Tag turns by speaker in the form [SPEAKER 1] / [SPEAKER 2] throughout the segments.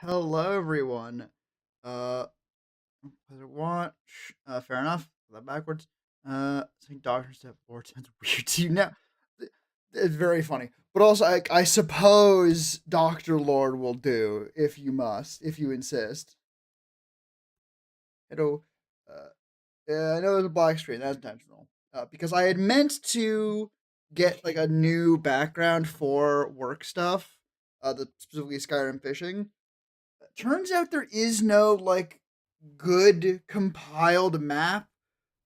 [SPEAKER 1] Hello, everyone. Watch. Fair enough. That backwards. Saying Doctor Step Lord sounds weird to you now. It's very funny, but also I suppose Doctor Lord will do if you must, if you insist. It'll. Uh, yeah, I know there's a black screen. That's intentional. Because I had meant to get like a new background for work stuff. Specifically Skyrim fishing. Turns out there is no like good compiled map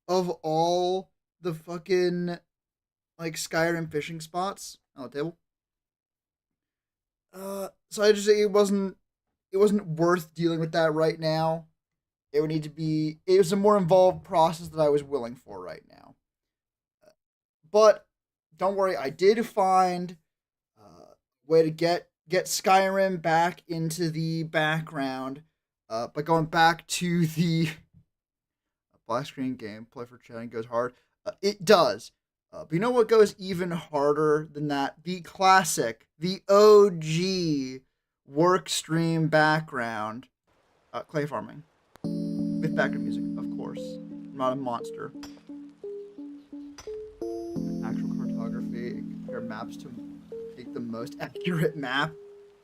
[SPEAKER 1] of all the fucking like Skyrim fishing spots on the table. So I just it wasn't worth dealing with that right now. It would need to be it was a more involved process that I was willing for right now. But don't worry, I did find a way to get Skyrim back into the background by going back to the black screen gameplay for chatting goes hard. It does. But you know what goes even harder than that? The classic, the OG work stream background, clay farming with background music, of course. I'm not a monster. Actual cartography, compare maps to make the most accurate map.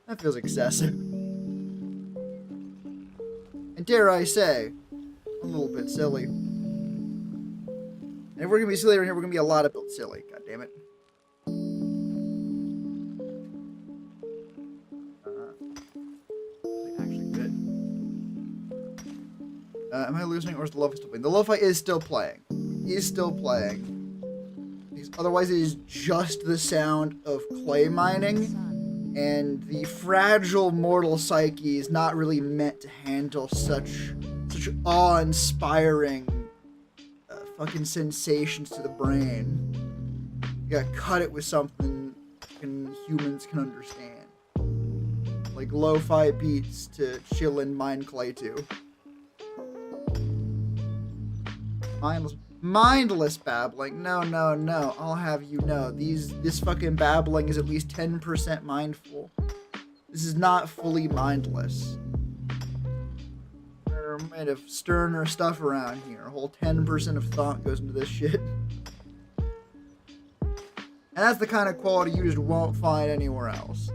[SPEAKER 1] That feels excessive. And dare I say, a little bit silly. And if we're gonna be silly around here, we're gonna be a lot of silly. God damn it. Actually good. Am I losing or is the lo-fi still playing? The lo-fi is still playing. Is still playing. Because otherwise it is just the sound of clay mining. And the fragile mortal psyche is not really meant to handle such awe-inspiring fucking sensations to the brain. You gotta cut it with something humans can understand. Like lo-fi beats to chill and mine clay to. Mindless babbling. No, no, no. I'll have you know. This fucking babbling is at least 10% mindful. This is not fully mindless. We're made of sterner stuff around here. A whole 10% of thought goes into this shit. And that's the kind of quality you just won't find anywhere else.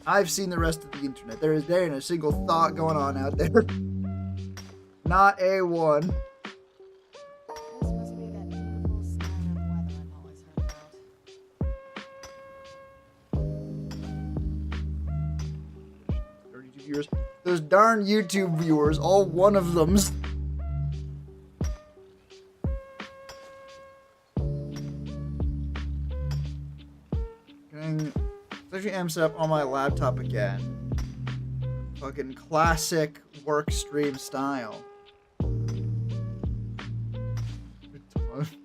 [SPEAKER 1] I've seen the rest of the internet. There ain't a single thought going on out there. Not A1. Viewers. Those darn YouTube viewers, all one of them's. Especially am set up on my laptop again. Fucking classic work stream style.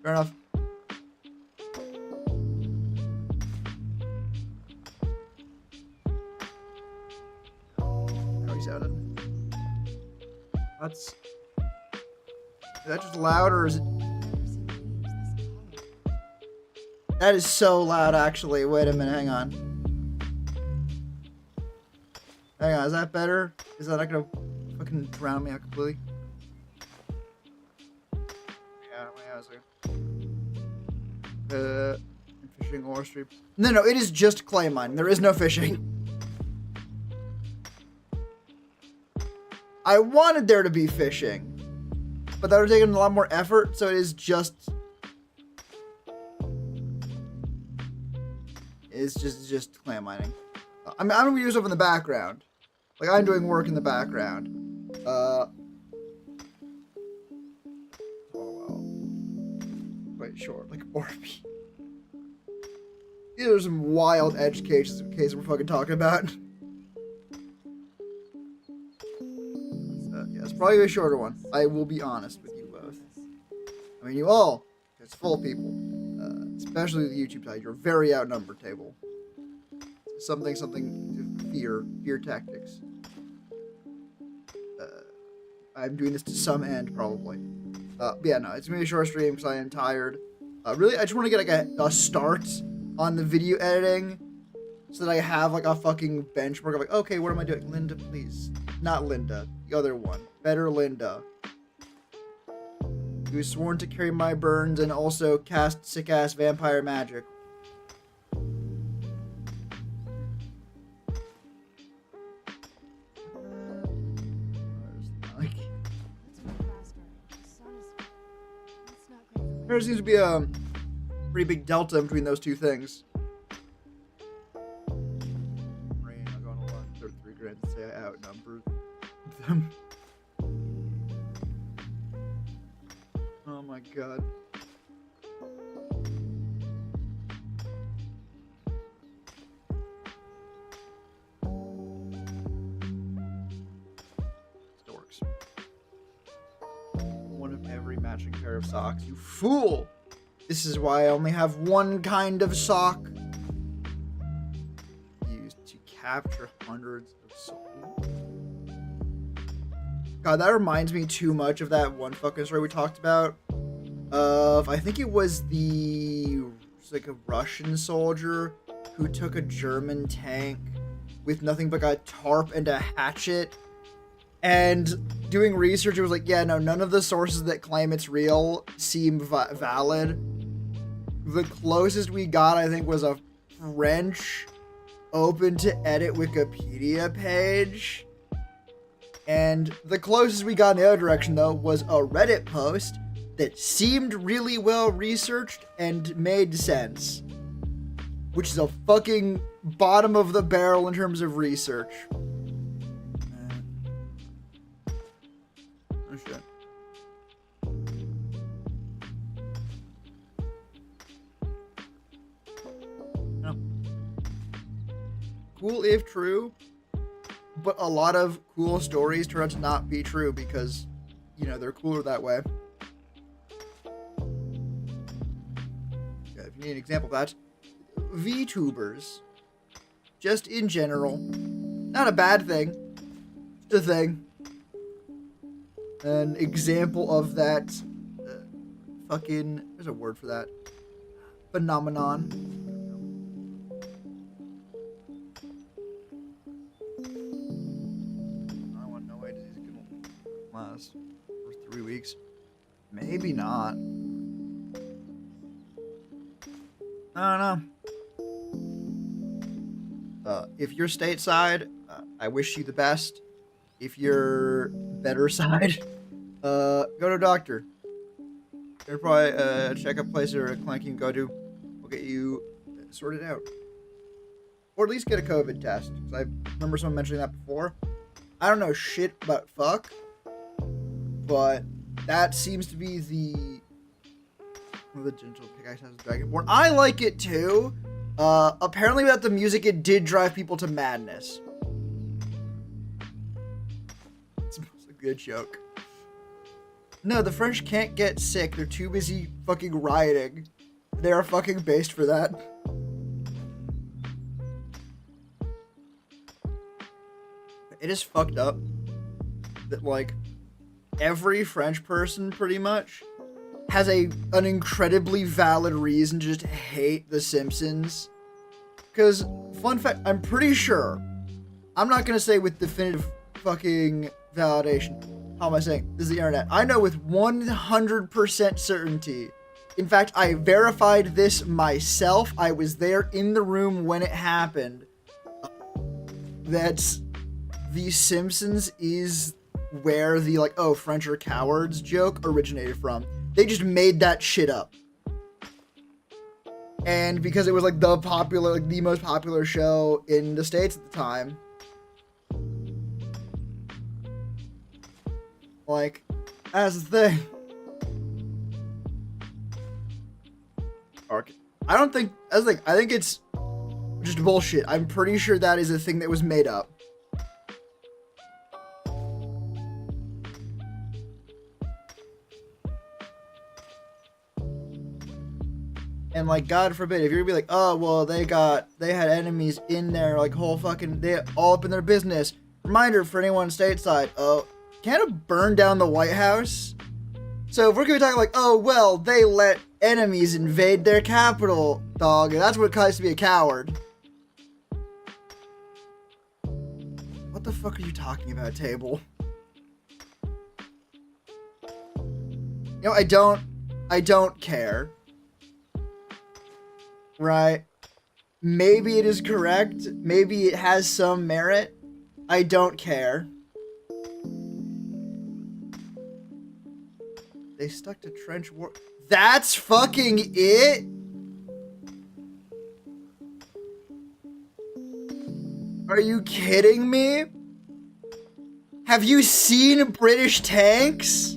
[SPEAKER 1] Fair enough. Is that just loud or is it? That is so loud actually. Wait a minute, hang on. Hang on, is that better? Is that not gonna fucking drown me out completely? Yeah, fishing ore stream. No, it is just clay mine. There is no fishing. I wanted there to be fishing, but that would have taken a lot more effort, so it is just... It's just clam mining. I'm gonna use stuff in the background. Like, I'm doing work in the background. Oh, well. Quite short, like Orby. These are some wild edge cases we're fucking talking about. It's probably a shorter one. I will be honest with you both. I mean, you all. It's full of people. Especially the YouTube side. You're very outnumbered, table. Something to fear. Fear tactics. I'm doing this to some end, probably. But yeah, no, it's going to be a short stream because I am tired. Really, I just want to get like a start on the video editing. so that I have like a fucking benchmark of like, okay, what am I doing? Linda, please. Not Linda. The other one. Better Linda. He was sworn to carry my burns and also cast sick-ass vampire magic. There seems to be a pretty big delta between those two things. Rain, I'm going to 33 grand to say I outnumbered them. Oh my god. Still works. One of every matching pair of socks. You fool! This is why I only have one kind of sock. Used to capture hundreds of souls. God, that reminds me too much of that one fucking story we talked about. I think it was like a Russian soldier who took a German tank with nothing but a tarp and a hatchet. And doing research, it was like, yeah, no, none of the sources that claim it's real seem valid. The closest we got, I think, was a French open to edit Wikipedia page. And the closest we got in the other direction, though, was a Reddit post that seemed really well researched and made sense. Which is a fucking bottom of the barrel in terms of research. Oh shit. No. Cool if true, but a lot of cool stories turn out to not be true because, you know, they're cooler that way. Yeah, if you need an example of that, VTubers, just in general, not a bad thing, just a thing. An example of that fucking, there's a word for that, phenomenon. I want no way disease can last for 3 weeks. Maybe not. I don't know. If you're stateside, I wish you the best. If you're better side, go to a doctor. There's probably a checkup place or a clinic you can go to. We'll get you sorted out. Or at least get a COVID test. I remember someone mentioning that before. I don't know shit about fuck, but that seems to be the gentle pickaxe has a dragonborn. I like it too. Apparently without the music, it did drive people to madness. It's a good joke. No, the French can't get sick. They're too busy fucking rioting. They are fucking based for that. It is fucked up that, like, every French person, pretty much, has an incredibly valid reason to just hate The Simpsons. Because, fun fact, I'm pretty sure, I'm not gonna say with definitive fucking validation. How am I saying? This is the internet. I know with 100% certainty. In fact, I verified this myself. I was there in the room when it happened. That The Simpsons is where the, like, oh, French are cowards joke originated from. They just made that shit up. And because it was, like, the most popular show in the States at the time. Like, that's the thing. I don't think, I think it's just bullshit. I'm pretty sure that is a thing that was made up. And, like, God forbid, if you're gonna be like, oh, well, they had enemies in their, like, whole fucking, they all up in their business. Reminder for anyone stateside, Canada burned down the White House. So if we're gonna be talking like, oh, well, they let enemies invade their capital, dog, that's what it costs to be a coward. What the fuck are you talking about, table? You know, I don't care. Right? Maybe it is correct. Maybe it has some merit. I don't care. They stuck to trench war. That's fucking it? Are you kidding me? Have you seen British tanks?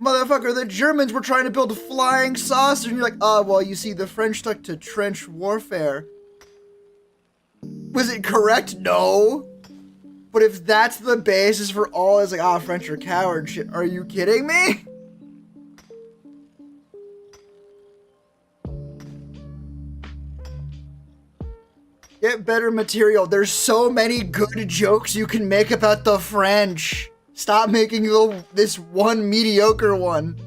[SPEAKER 1] Motherfucker, the Germans were trying to build a flying saucer, and you're like, oh, well, you see, the French stuck to trench warfare. Was it correct? No. But if that's the basis for all, it's like, French are cowards shit. Are you kidding me? Get better material. There's so many good jokes you can make about the French. Stop making this one mediocre one.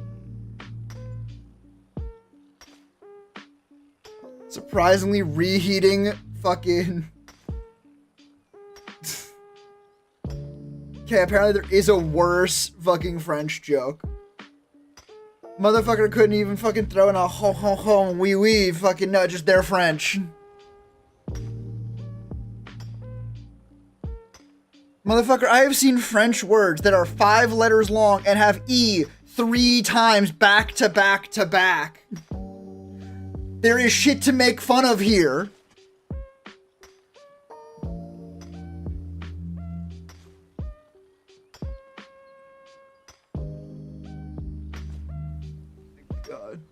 [SPEAKER 1] Surprisingly reheating fucking... Okay, apparently there is a worse fucking French joke. Motherfucker couldn't even fucking throw in a ho ho ho wee wee fucking no, just they're French. Motherfucker, I have seen French words that are 5 letters long and have E 3 times back to back to back. There is shit to make fun of here. God.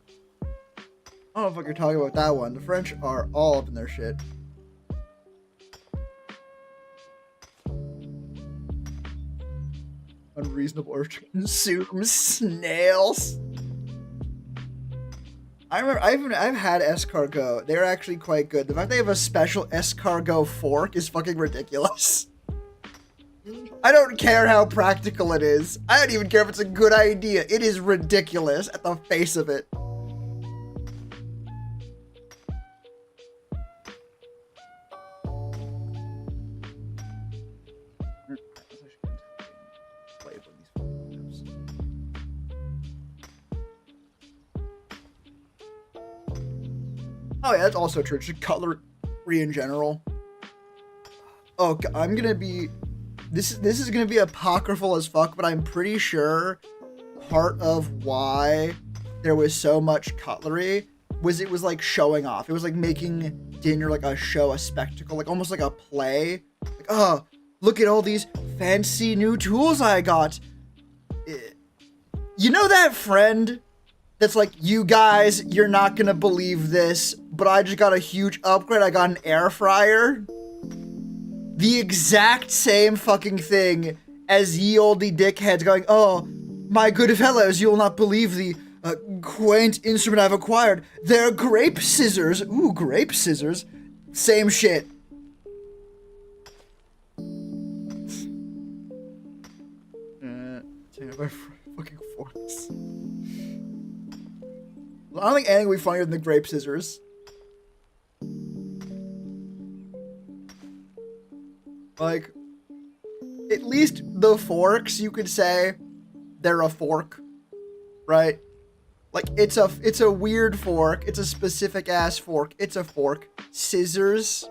[SPEAKER 1] I don't know if you're talking about that one. The French are all up in their shit. Unreasonable urge to consume snails. I remember I've had escargot. They're actually quite good. The fact they have a special escargot fork is fucking ridiculous. I don't care how practical it is. I don't even care if it's a good idea. It is ridiculous at the face of it. Oh yeah, that's also true. Just cutlery in general. Oh, I'm gonna be... This is gonna be apocryphal as fuck, but I'm pretty sure part of why there was so much cutlery was it was like showing off. It was like making dinner like a show, a spectacle, like almost like a play. Like, oh, look at all these fancy new tools I got. You know that friend that's like, you guys, you're not gonna believe this, but I just got a huge upgrade. I got an air fryer. The exact same fucking thing as ye olde dickheads going, oh, my good fellows, you will not believe the quaint instrument I've acquired. They're grape scissors. Ooh, grape scissors. Same shit. Take my fucking forks. I don't think anything will be funnier than the grape scissors. Like, at least the forks, you could say they're a fork, right? Like, it's a weird fork. It's a specific ass fork. It's a fork. Scissors.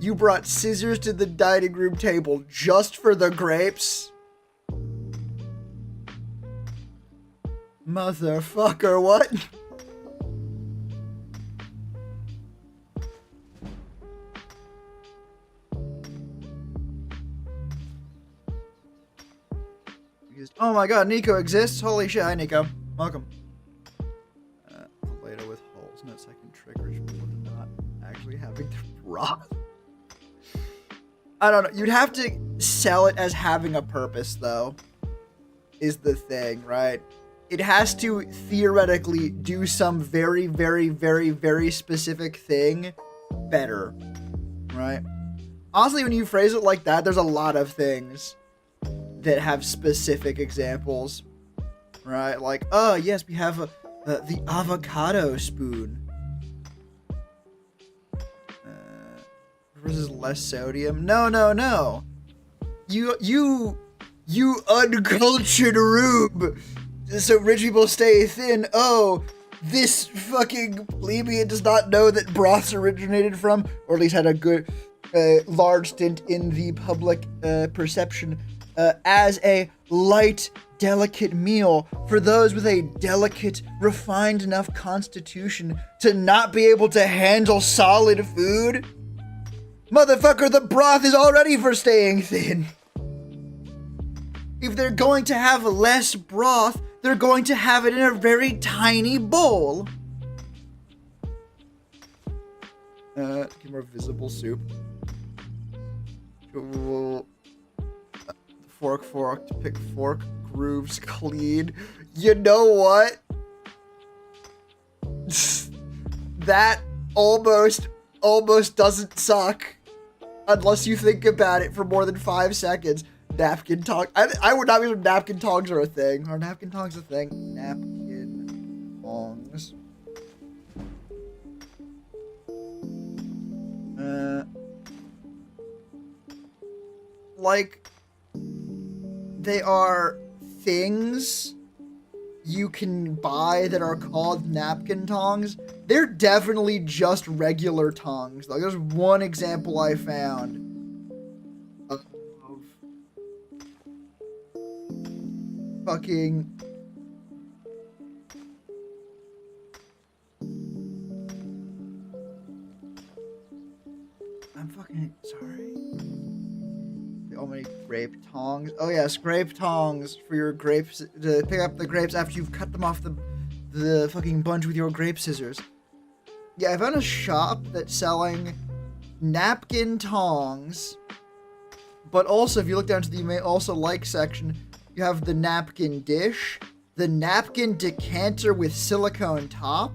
[SPEAKER 1] You brought scissors to the dining room table just for the grapes? Motherfucker, what? Oh my god, Nico exists? Holy shit, hi Nico. Welcome. Play-Doh with holes, no second triggers for not actually having to rot. I don't know, you'd have to sell it as having a purpose though, is the thing, right? It has to theoretically do some very, very, very, very specific thing better, right? Honestly, when you phrase it like that, there's a lot of things that have specific examples, right? Like, oh yes, we have the avocado spoon. versus less sodium. No, no, no. You uncultured rube. So rich people stay thin. Oh, this fucking plebeian does not know that broths originated from, or at least had a good, large stint in the public perception as a light, delicate meal for those with a delicate, refined enough constitution to not be able to handle solid food. Motherfucker, the broth is already for staying thin. If they're going to have less broth, they're going to have it in a very tiny bowl. Get more visible soup. Fork to pick fork grooves clean. You know what? That almost doesn't suck unless you think about it for more than 5 seconds. Napkin tongs. I would not believe napkin tongs are a thing. Are napkin tongs a thing? Napkin tongs. Like, they are things you can buy that are called napkin tongs. They're definitely just regular tongs. Like, there's one example I found of fucking I'm fucking sorry. Oh, many grape tongs. Oh yes, grape tongs for your grapes to pick up the grapes after you've cut them off the fucking bunch with your grape scissors. Yeah, I found a shop that's selling napkin tongs, but also if you look down to the you may also like section, you have the napkin dish, the napkin decanter with silicone top,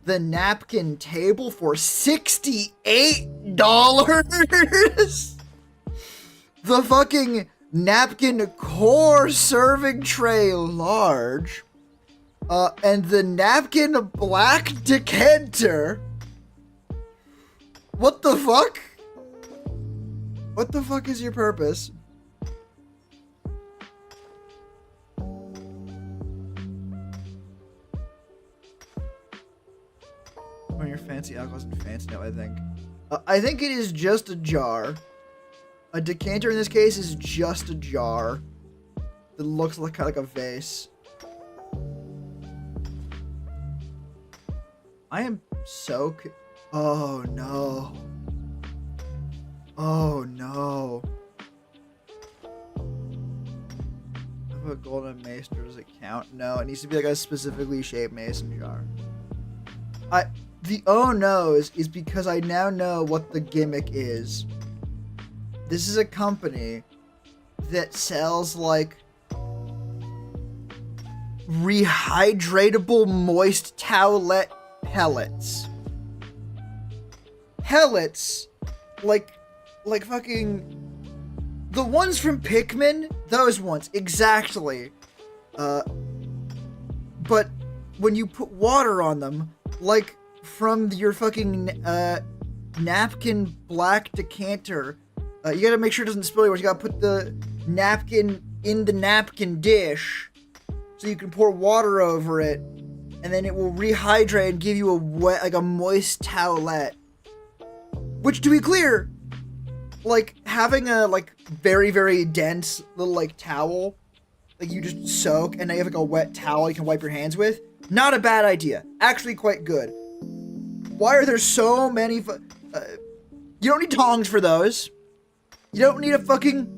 [SPEAKER 1] the napkin table for $68. The fucking napkin core serving tray large, and the napkin black decanter. What the fuck? What the fuck is your purpose? When you're fancy, alcohol isn't fancy now, I think. I think it is just a jar. A decanter in this case is just a jar that looks like kind of like a vase. I am so oh no. Oh no. I put golden maester, does it count? No, it needs to be like a specifically shaped mason jar. The oh no's is because I now know what the gimmick is. This is a company that sells like rehydratable moist towelette pellets. Pellets, like fucking the ones from Pikmin, those ones exactly. But when you put water on them, like from your fucking napkin black decanter. You gotta make sure it doesn't spill anywhere. You gotta put the napkin in the napkin dish so you can pour water over it, and then it will rehydrate and give you a wet, like a moist towelette. Which, to be clear, like having a like very, very dense little like towel, like you just soak, and now you have like a wet towel you can wipe your hands with. Not a bad idea. Actually, quite good. Why are there so many? You don't need tongs for those. You don't need a fucking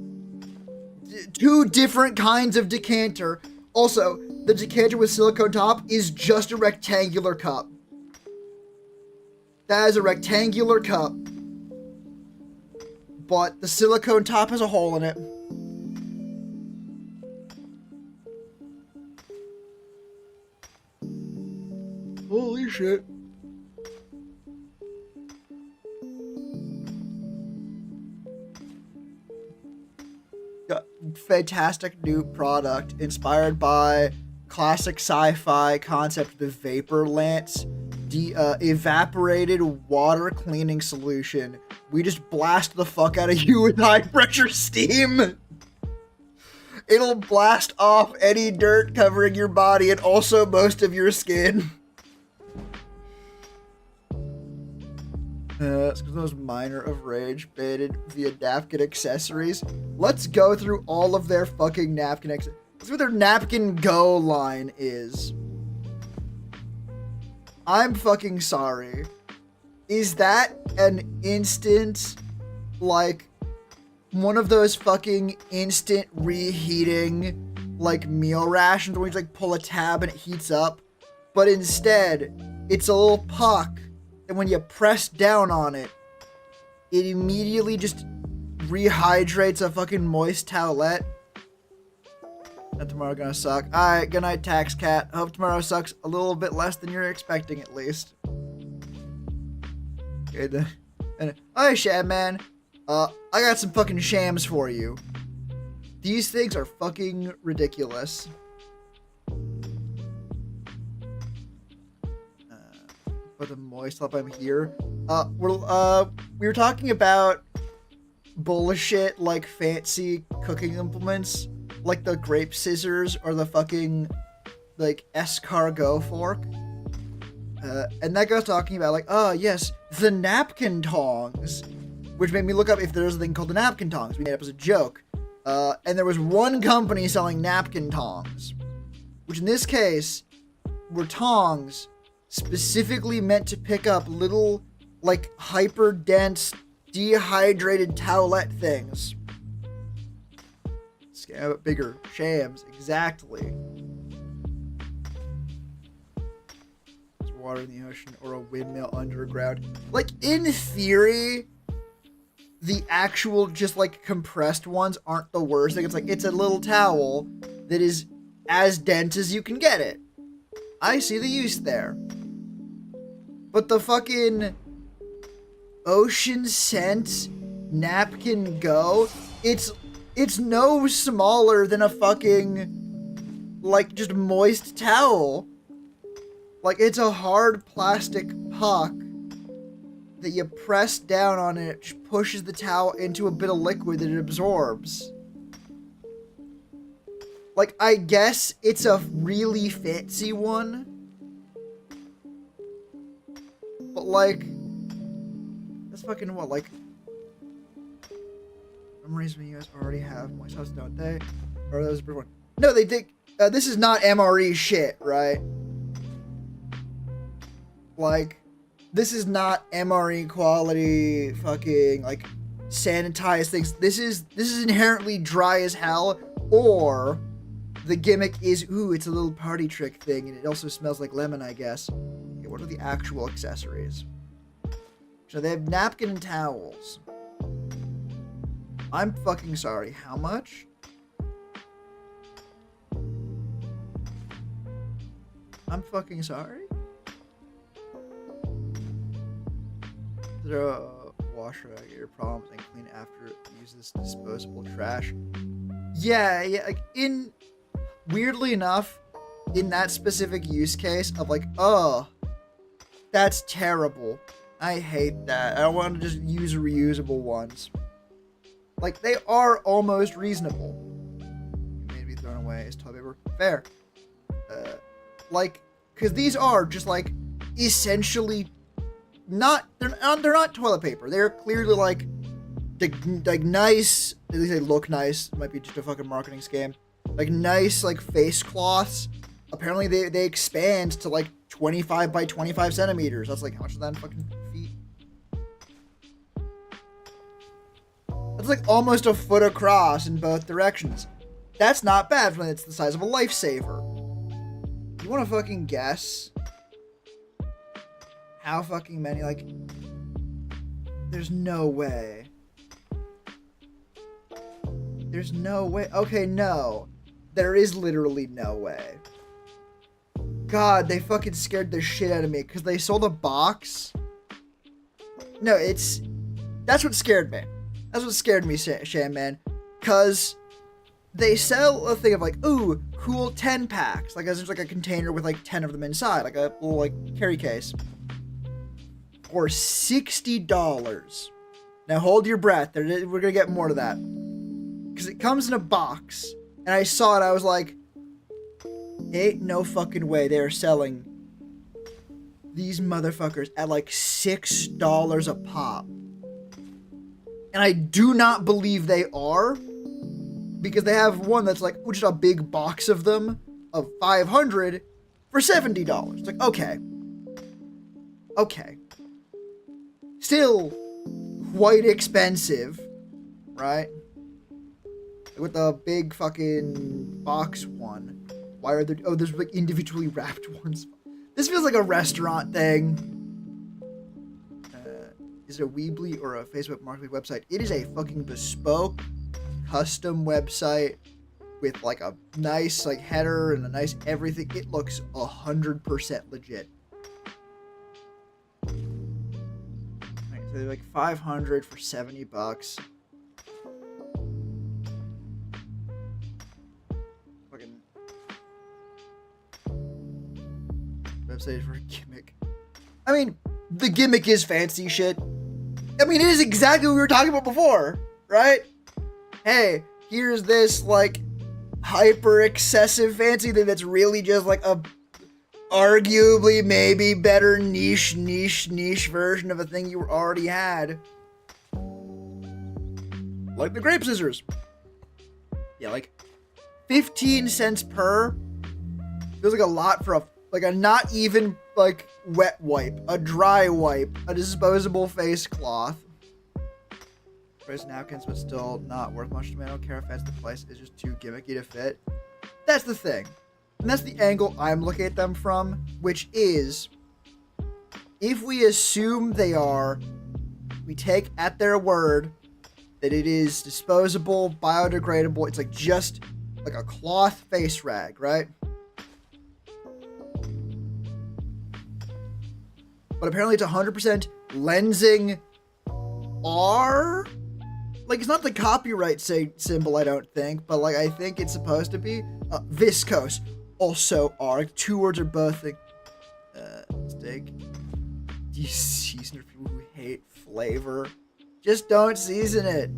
[SPEAKER 1] 2 different kinds of decanter. Also, the decanter with silicone top is just a rectangular cup. That is a rectangular cup. But the silicone top has a hole in it. Holy shit. Fantastic new product inspired by classic sci-fi concept, the Vapor Lance evaporated water cleaning solution We just blast the fuck out of you with high pressure steam. It'll blast off any dirt covering your body and also most of your skin. It's because those Miner of Rage baited via napkin accessories. Let's go through all of their fucking napkin accessories. That's what their Napkin Go line is. I'm fucking sorry. Is that an instant, like, one of those fucking instant reheating, like, meal rations where you just, like, pull a tab and it heats up? But instead, it's a little puck, and when you press down on it, it immediately just rehydrates a fucking moist towelette. Not tomorrow gonna suck. Alright, good night, Tax Cat. Hope tomorrow sucks a little bit less than you're expecting, at least. Okay, then. And, hi, Shadman. I got some fucking shams for you. These things are fucking ridiculous. Put the moist up, I'm here. We were talking about bullshit, like, fancy cooking implements. Like the grape scissors or the fucking, like, escargot fork. And that guy's talking about, like, oh, yes, the napkin tongs. Which made me look up if there's a thing called the napkin tongs. We made it up as a joke. And there was one company selling napkin tongs. Which in this case were tongs specifically meant to pick up little, like, hyper-dense, dehydrated towelette things. Bigger shams, exactly. There's water in the ocean or a windmill underground. Like, in theory, the actual just, like, compressed ones aren't the worst. Like, it's a little towel that is as dense as you can get it. I see the use there. But the fucking Ocean Scent Napkin Go, it's no smaller than a fucking, like, just moist towel. Like, it's a hard plastic puck that you press down on and it pushes the towel into a bit of liquid that it absorbs. Like, I guess it's a really fancy one. But, like, that's fucking what, like, memories when you guys already have moist house, don't they? Or those one? No, they think this is not MRE shit, right? Like, this is not MRE quality fucking, like, sanitized things. This is inherently dry as hell, or the gimmick is, ooh, it's a little party trick thing, and it also smells like lemon, I guess. Okay, what are the actual accessories? So they have napkin and towels. I'm fucking sorry. How much? I'm fucking sorry? Throw a washer out your problems and clean after use this disposable trash. Yeah, like, weirdly enough, in that specific use case of, like, oh, that's terrible. I hate that. I don't want to just use reusable ones. Like, they are almost reasonable. May be thrown away as toilet paper. Fair. Like, because these are just, like, essentially not, they're not toilet paper. They're clearly, like nice, at least they look nice. It might be just a fucking marketing scam. Like, nice, like, face cloths. Apparently, they expand to, like, 25 by 25 centimeters. That's, like, how much is that in fucking feet? That's, like, almost a foot across in both directions. That's not bad when it's the size of a lifesaver. You want to fucking guess how fucking many, like, there's no way. There's no way. Okay, no. There is literally no way. God, they fucking scared the shit out of me because they sold a box. No, that's what scared me. That's what scared me, Sham Man. Because they sell a thing of, like, ooh, cool 10 packs. Like, there's like a container with, like, 10 of them inside. Like a little, like, carry case. For $60. Now hold your breath. We're gonna get more to that. Because it comes in a box. And I saw it, I was like, ain't no fucking way they are selling these motherfuckers at like $6 a pop. And I do not believe they are. Because they have one that's like, just a big box of them of 500 for $70. It's like, okay. Okay. Still quite expensive, right? With the big fucking box one. Why are there... Oh, there's like individually wrapped ones. This feels like a restaurant thing. Is it a Weebly or a Facebook Marketplace website? It is a fucking bespoke, custom website with like a nice like header and a nice everything. It looks 100% legit. Right, so they're like 500 for $70. Fucking website for a gimmick. I mean, the gimmick is fancy shit. I mean, it is exactly what we were talking about before, right? Hey, here's this like hyper excessive fancy thing that's really just like a arguably maybe better niche version of a thing you already had. Like the grape scissors. Yeah, like 15 cents per. Feels like a lot for a not even like wet wipe, a dry wipe, a disposable face cloth. Price napkins, but still not worth much to me. I don't care if that's the price. It's just too gimmicky to fit. That's the thing. And that's the angle I'm looking at them from, which is, if we assume they are, we take at their word that it is disposable, biodegradable. It's like just like a cloth face rag, right? But apparently it's 100% lensing R. Like, it's not the copyright symbol, I don't think, but like I think it's supposed to be viscose, also R. Two words are both like steak. Do you season for people who hate flavor? Just don't season it.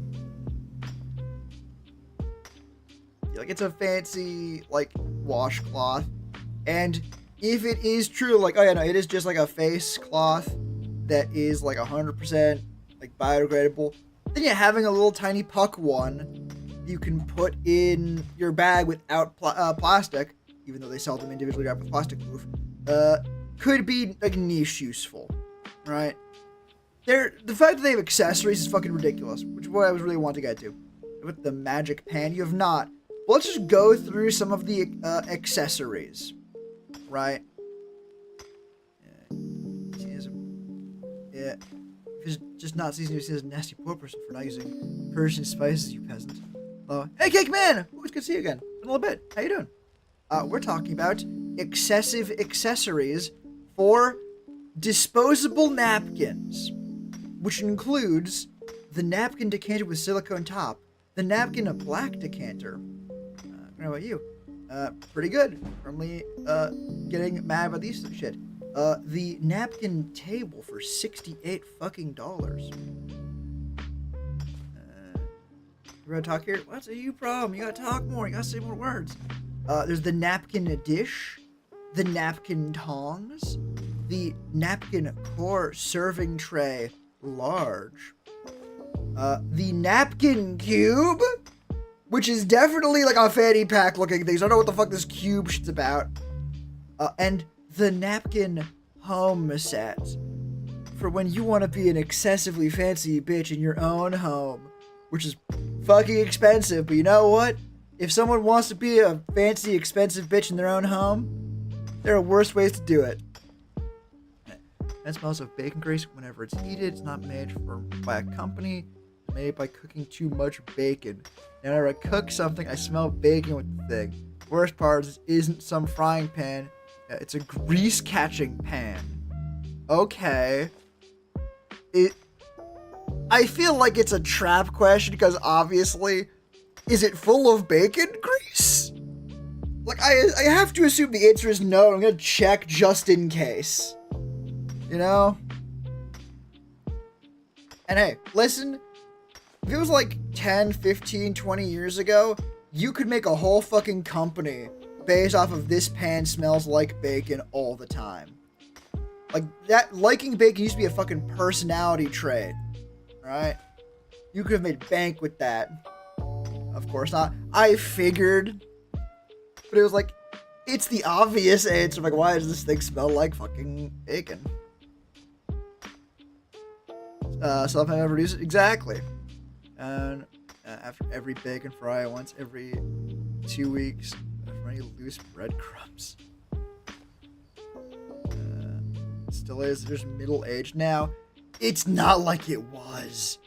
[SPEAKER 1] Like, it's a fancy like washcloth, and if it is true, like, oh yeah, no, it is just like a face cloth that is like 100% like biodegradable. Then yeah, having a little tiny puck one you can put in your bag without plastic, even though they sell them individually wrapped with plastic proof, could be like niche useful, right? The fact that they have accessories is fucking ridiculous, which is what I was really wanting to get to. With the magic pan, you have not. Well, let's just go through some of the accessories. Right? Yeah. If it's just not seasoned, he says nasty poor person for not using Persian spices, you peasant. Hey, Cake Man! Oh, it's good to see you again. In a little bit. How you doing? We're talking about excessive accessories for disposable napkins, which includes the napkin decanter with silicone top, the napkin a black decanter. I don't know about you. Pretty good. Currently, getting mad about these shit. The napkin table for $68 fucking dollars. You wanna talk here? What's a you problem? You gotta talk more. You gotta say more words. There's the napkin dish, the napkin tongs, the napkin core serving tray large, the napkin cube, which is definitely like a fanny pack looking thing. So I don't know what the fuck this cube shit's about. And the napkin home set for when you want to be an excessively fancy bitch in your own home, which is fucking expensive. But you know what? If someone wants to be a fancy, expensive bitch in their own home, there are worse ways to do it. That smells of bacon grease whenever it's heated. It's not made by a company. It's made by cooking too much bacon. And whenever I cook something, I smell bacon with the thing. Worst part is, this isn't some frying pan. It's a grease-catching pan. Okay. I feel like it's a trap question, because obviously, is it full of bacon grease? Like, I have to assume the answer is no. I'm gonna check just in case. You know? And hey, listen, if it was like 10, 15, 20 years ago, you could make a whole fucking company based off of this pan smells like bacon all the time. Like, that liking bacon used to be a fucking personality trait, right? You could have made bank with that. Of course not. I figured, but it was like, it's the obvious answer. Like, why does this thing smell like fucking bacon? Self-hand produce it? Exactly. And after every bacon fry, once every 2 weeks, for any loose breadcrumbs. Still is. There's middle age now. It's not like it was.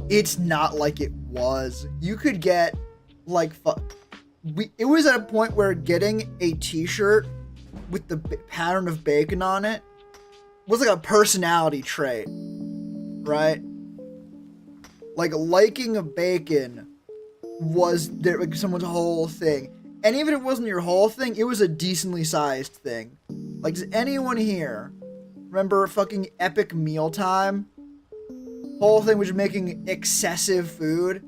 [SPEAKER 1] It's not like it was. You could get like it was at a point where getting a t-shirt with the pattern of bacon on it was like a personality trait, right? Like, liking a bacon was like someone's whole thing. And even if it wasn't your whole thing, it was a decently sized thing. Like, does anyone here remember fucking Epic Mealtime? Whole thing was making excessive food.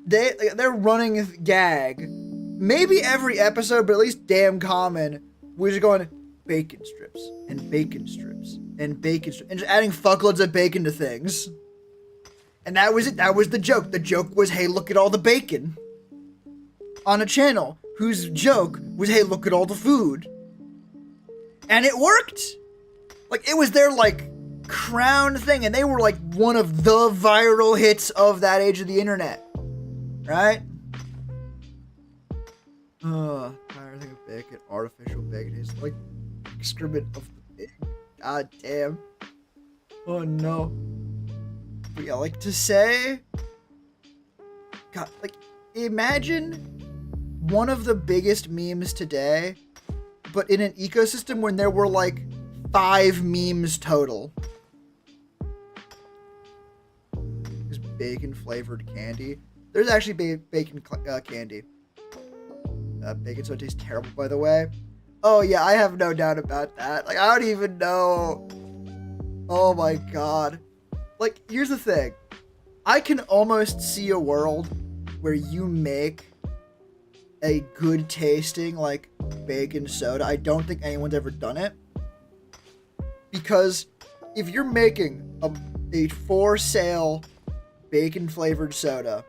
[SPEAKER 1] Their running gag, maybe every episode, but at least damn common, was just going bacon strips and bacon strips and bacon strips and just adding fuckloads of bacon to things. And that was it. That was the joke. The joke was, hey, look at all the bacon. On a channel whose joke was, hey, look at all the food. And it worked. Like, it was their, like, crown thing. And they were, like, one of the viral hits of that age of the internet. Right? Tired thing of bacon. Artificial bacon is like excrement of the pig. God damn. Oh no. But yeah, like to say, God, like, imagine one of the biggest memes today, but in an ecosystem when there were like 5 memes total. Is bacon flavored candy. There's actually bacon candy. Bacon soda tastes terrible, by the way. Oh yeah, I have no doubt about that. Like, I don't even know. Oh my god. Like, here's the thing. I can almost see a world where you make a good tasting, like, bacon soda. I don't think anyone's ever done it. Because if you're making a for sale bacon flavored soda,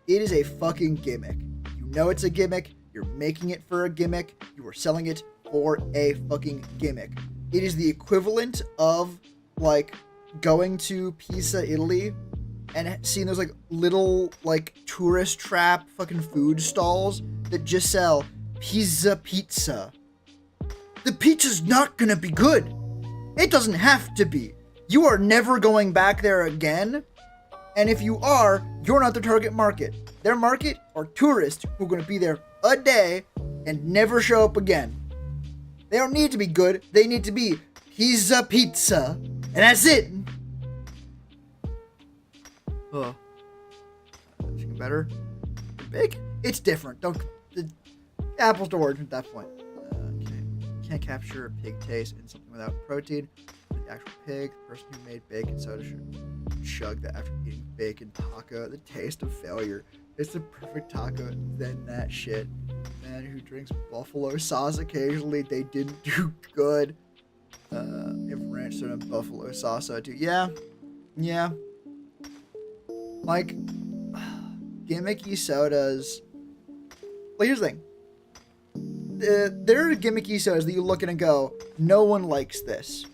[SPEAKER 1] it is a fucking gimmick. You know it's a gimmick. You're making it for a gimmick. You are selling it for a fucking gimmick. It is the equivalent of, like, going to Pisa, Italy, and seeing those, like, little, like, tourist trap fucking food stalls that just sell pizza. The pizza's not gonna be good. It doesn't have to be. You are never going back there again. And if you are, you're not the target market. Their market are tourists who are going to be there a day and never show up again. They don't need to be good. They need to be pizza. And that's it. Oh. Chicken better. Bacon? It's different. Apples to orange at that point. Can't capture a pig taste in something without protein. The actual pig, the person who made bacon soda should chug that after eating bacon taco. The taste of failure. It's the perfect taco, then that shit. Man who drinks buffalo sauce occasionally, they didn't do good. If ranch soda and buffalo sauce, I do. Yeah. Like, gimmicky sodas. Like, here's the thing. There are gimmicky sodas that you look at and go, no one likes this.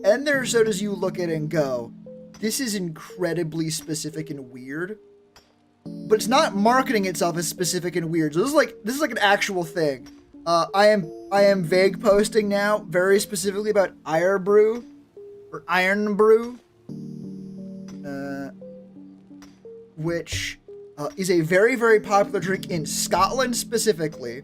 [SPEAKER 1] And there are sodas you look at and go, this is incredibly specific and weird. But it's not marketing itself as specific and weird. So this is like an actual thing. I am vague posting now, very specifically about Iron Brew, which is a very, very popular drink in Scotland specifically.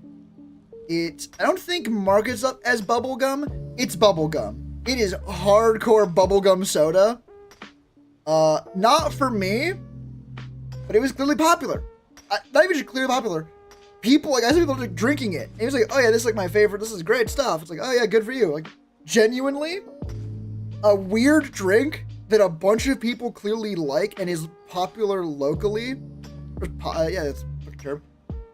[SPEAKER 1] I don't think markets up as bubblegum. It's bubblegum. It is hardcore bubblegum soda. Not for me, but it was clearly popular. Not even just clearly popular. People, like, I saw people like drinking it. And it was like, oh yeah, this is like my favorite. This is great stuff. It's like, oh yeah, good for you. Like, genuinely, a weird drink that a bunch of people clearly like and is popular locally. Yeah, that's a term.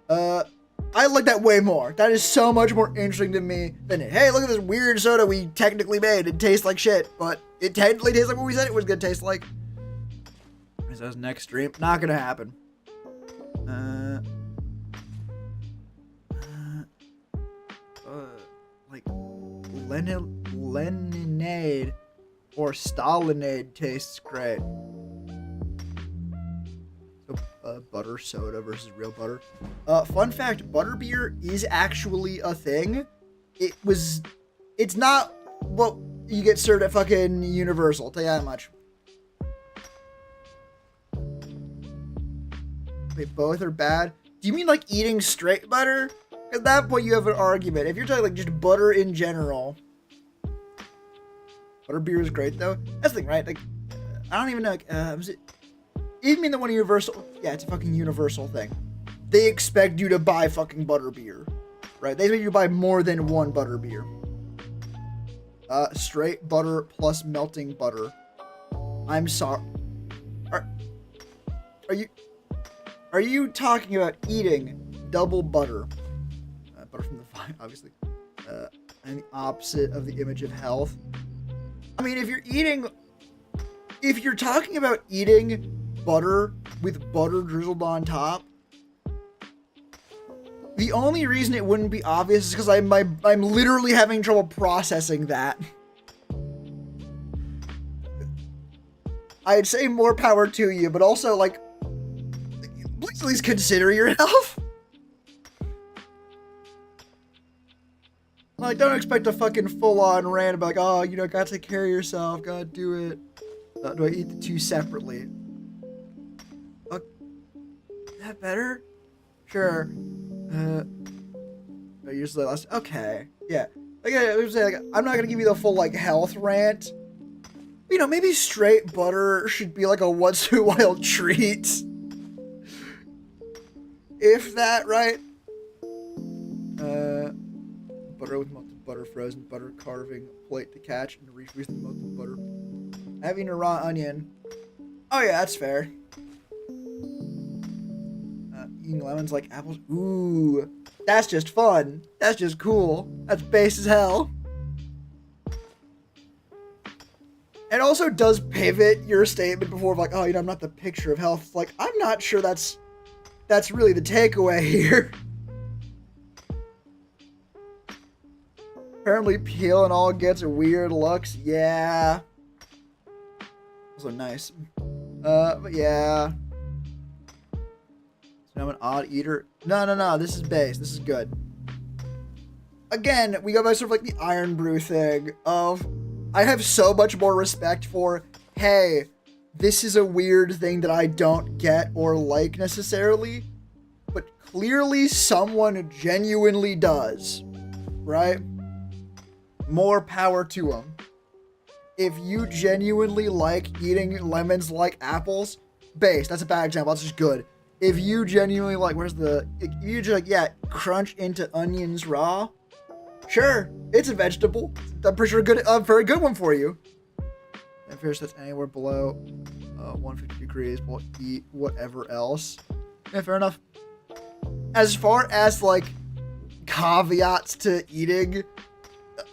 [SPEAKER 1] I like that way more. That is so much more interesting to me than, hey, look at this weird soda we technically made. It tastes like shit, but it technically tastes like what we said it was gonna taste like. Is that next stream? Not gonna happen. Like Leninade or Stalinade tastes great. So, butter soda versus real butter. Fun fact, butterbeer is actually a thing. It's not what you get served at fucking Universal, I'll tell you that much. Wait, both are bad? Do you mean like eating straight butter? At that point, you have an argument. If you're talking like just butter in general, butterbeer is great though. That's the thing, right? Like, I don't even know. Was it? You mean the one Universal? Yeah, it's a fucking Universal thing. They expect you to buy fucking butterbeer, right? They expect you to buy more than one butterbeer. Straight butter plus melting butter. I'm sorry. Are you talking about eating double butter? Butter from the vine, obviously. And the opposite of the image of health. I mean, if you're talking about eating butter with butter drizzled on top, the only reason it wouldn't be obvious is because I'm literally having trouble processing that. I'd say more power to you, but also, like, please at least consider your health. Like, don't expect a fucking full-on rant about, like, oh, gotta take care of yourself, gotta do it. Do I eat the two separately? Is that better? Sure. Usually last. Okay. Yeah. I'm not gonna give you the full, like, health rant. Maybe straight butter should be, like, a once-in-a-while treat. If that, right? Butter with melted butter, frozen butter, carving, plate to catch, and refreeze the melted butter. Having a raw onion. Oh yeah, that's fair. Eating lemons like apples. Ooh, that's just fun. That's just cool. That's base as hell. It also does pivot your statement before of like, oh, I'm not the picture of health. Like, I'm not sure that's really the takeaway here. Apparently peel and all gets weird looks. Yeah. Also nice. But yeah. So I'm an odd eater. No. This is base. This is good. Again, we go back to sort of like the Iron Brew thing of I have so much more respect for, hey, this is a weird thing that I don't get or like necessarily, but clearly someone genuinely does, right? More power to them. If you genuinely like eating lemons like apples, base, that's a bad example, that's just good. If you genuinely like, you just like, yeah, crunch into onions raw, sure, it's a vegetable. I'm pretty sure a very good one for you. And fish that's anywhere below 150 degrees will eat whatever else. Yeah, fair enough. As far as like caveats to eating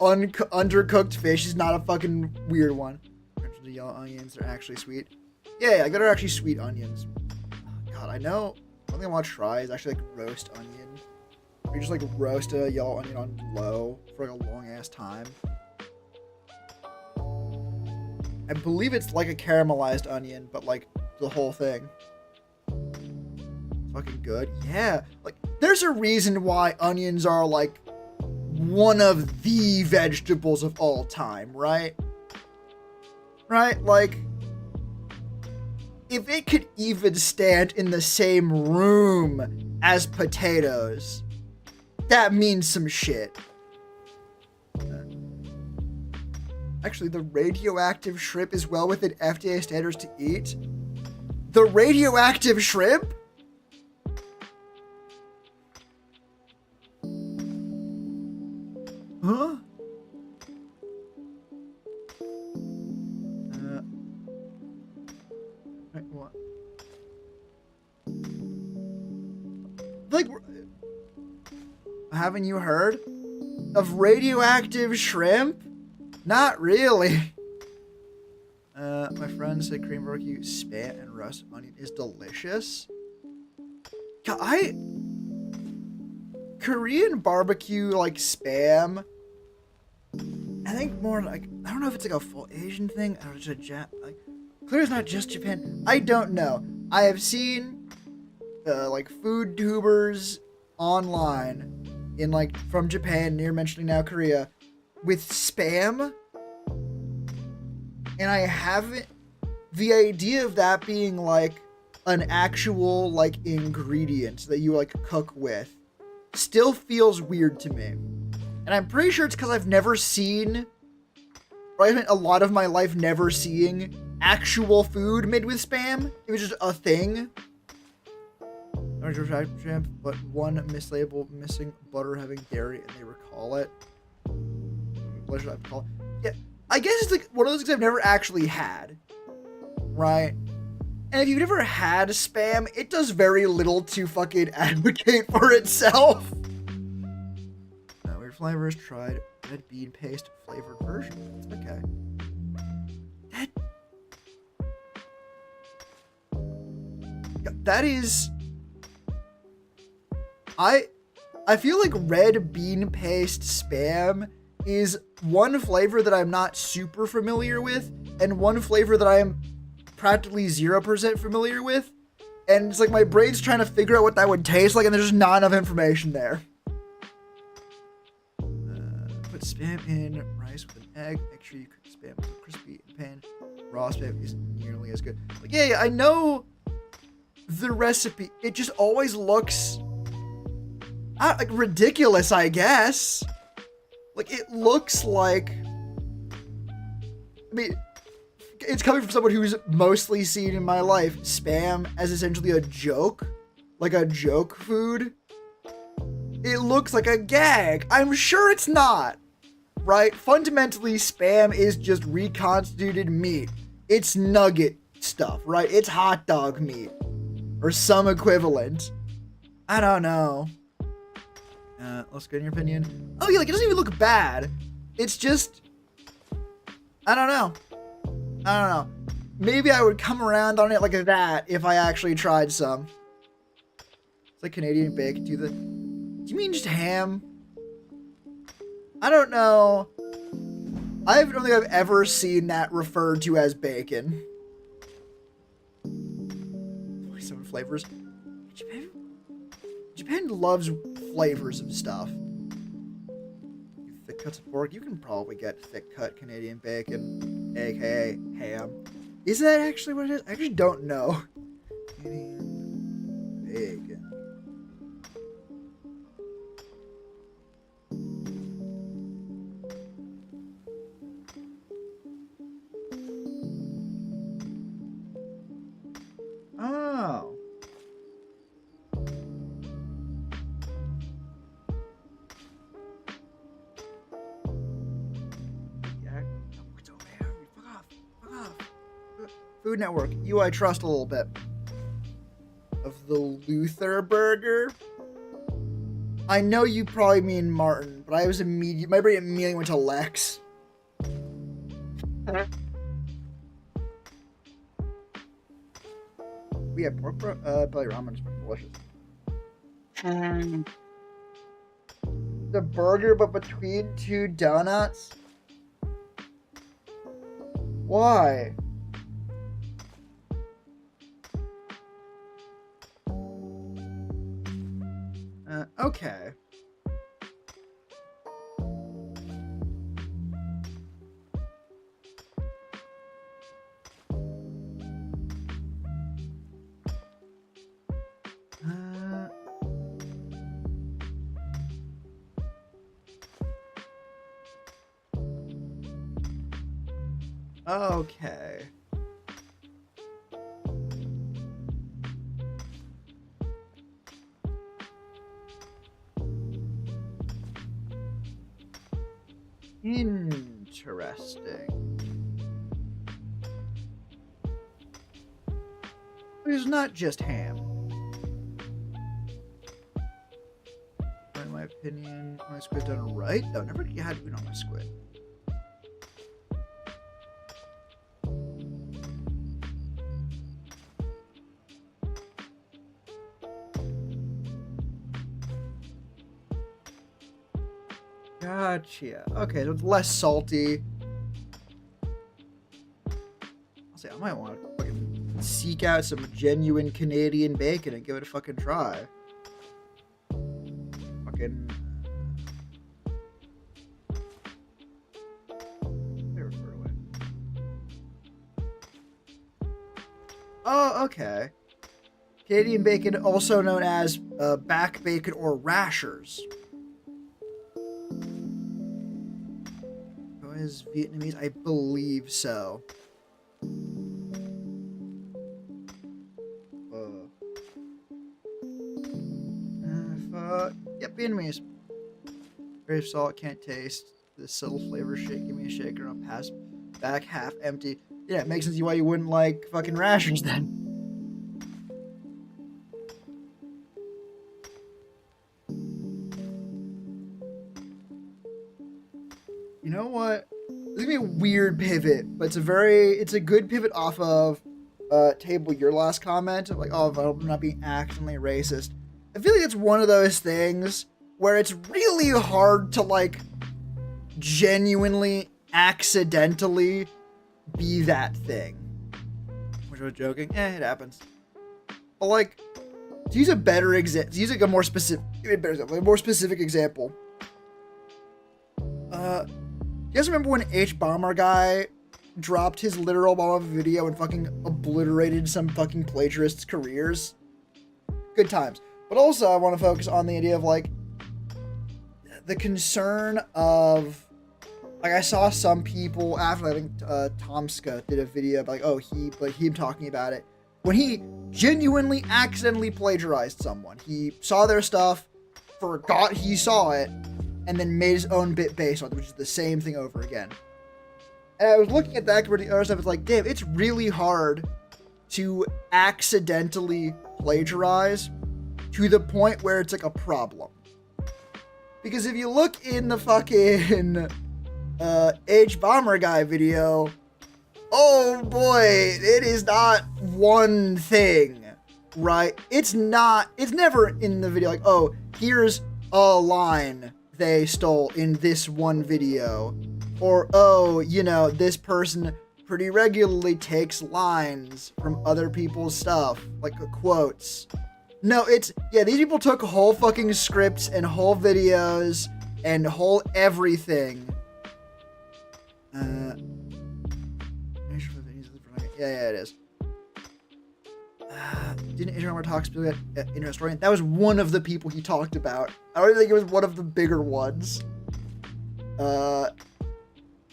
[SPEAKER 1] undercooked fish is not a fucking weird one. The yellow onions are actually sweet. Yeah, I got her actually sweet onions. God, I know. One thing I want to try is actually like roast onion. You just like roast a yellow onion on low for like a long ass time. I believe it's like a caramelized onion, but like the whole thing. It's fucking good. Yeah, like there's a reason why onions are like one of the vegetables of all time, right? Right? Like, if it could even stand in the same room as potatoes, that means some shit. Actually, the radioactive shrimp is well within FDA standards to eat. The radioactive shrimp? Huh? Wait, what? haven't you heard of radioactive shrimp? Not really. My friend said Korean barbecue spam and roasted onion is delicious. Korean barbecue, like, spam, I think more like, I don't know if it's like a full Asian thing, or it's a like, clearly it's not just Japan. I don't know. I have seen, like, food tubers online in, like, from Japan, near mentioning now Korea, with spam, and I haven't, the idea of that being, like, an actual, like, ingredient that you, like, cook with still feels weird to me. And I'm pretty sure it's because I've never seen, or I spent a lot of my life never seeing actual food made with spam. It was just a thing. Shrimp, but one mislabel missing butter having dairy, and they recall it. What should I call it? Yeah, I guess it's like one of those things I've never actually had, right? And if you've never had spam, it does very little to fucking advocate for itself. Weird flavors, tried red bean paste flavored version. Okay. That is... I feel like red bean paste spam is one flavor that I'm not super familiar with, and one flavor that I am practically 0% familiar with, and it's like my brain's trying to figure out what that would taste like, and there's just not enough information there. Put spam in rice with an egg. Make sure you cook spam until crispy in pan. Raw spam isn't nearly as good. Like, yeah, I know the recipe. It just always looks like ridiculous, I guess. Like, it looks like, I mean, it's coming from someone who's mostly seen in my life spam as essentially a joke, like a joke food. It looks like a gag. I'm sure it's not, right? Fundamentally, spam is just reconstituted meat. It's nugget stuff, right? It's hot dog meat or some equivalent. I don't know. Let's get your opinion. Oh yeah, like, it doesn't even look bad. It's just, I don't know. Maybe I would come around on it like that if I actually tried some. It's like Canadian bacon. Do you mean just ham? I don't know. I don't think I've ever seen that referred to as bacon. 47 flavors. Japan loves flavors of stuff. Thick cuts of pork. You can probably get thick cut Canadian bacon, aka ham. Is that actually what it is? I actually don't know. Canadian bacon. Oh. Food Network, you I trust a little bit. Of the Luther Burger. I know you probably mean Martin, but I was my brain immediately went to Lex. We have pork belly ramen is delicious. The burger, but between two donuts? Why? Okay. Okay. Interesting. It's not just ham. In my opinion. My squid done right? No, never had food on my squid. Gotcha. Okay, so it's less salty. I'll say I might want to fucking seek out some genuine Canadian bacon and give it a fucking try. Fucking. Oh, okay. Canadian bacon, also known as back bacon or rashers. Is Vietnamese? I believe so. Yep, Vietnamese. Brave salt, can't taste. The subtle flavor shake. Give me a shaker. I'll pass back half empty. Yeah, it makes sense why you wouldn't like fucking rashers then. You know what? This is gonna be a weird pivot, but it's a good pivot off of Table, your last comment of like, oh, I'm not being accidentally racist. I feel like it's one of those things where it's really hard to like genuinely accidentally be that thing. Which I was joking. It happens. But like, to use a better example, to use like a more specific example. You guys remember when H Bomber guy dropped his literal Obama video and fucking obliterated some fucking plagiarists' careers? Good times. But also, I want to focus on the idea of like the concern of like I saw some people after I think Tomska did a video of like him talking about it when he genuinely accidentally plagiarized someone. He saw their stuff, forgot he saw it, and then made his own bit based on it, which is the same thing over again. And I was looking at that compared to the other stuff, it's like, damn, it's really hard to accidentally plagiarize to the point where it's like a problem. Because if you look in the fucking H Bomber guy video, oh boy, it is not one thing, right? It's never in the video like, oh, here's a line they stole in this one video, or oh, you know, this person pretty regularly takes lines from other people's stuff, like quotes. No, these people took whole fucking scripts and whole videos and whole everything. Yeah, it is. Didn't Adrian talk specifically at Internet Historian? That was one of the people he talked about. I don't even think it was one of the bigger ones. And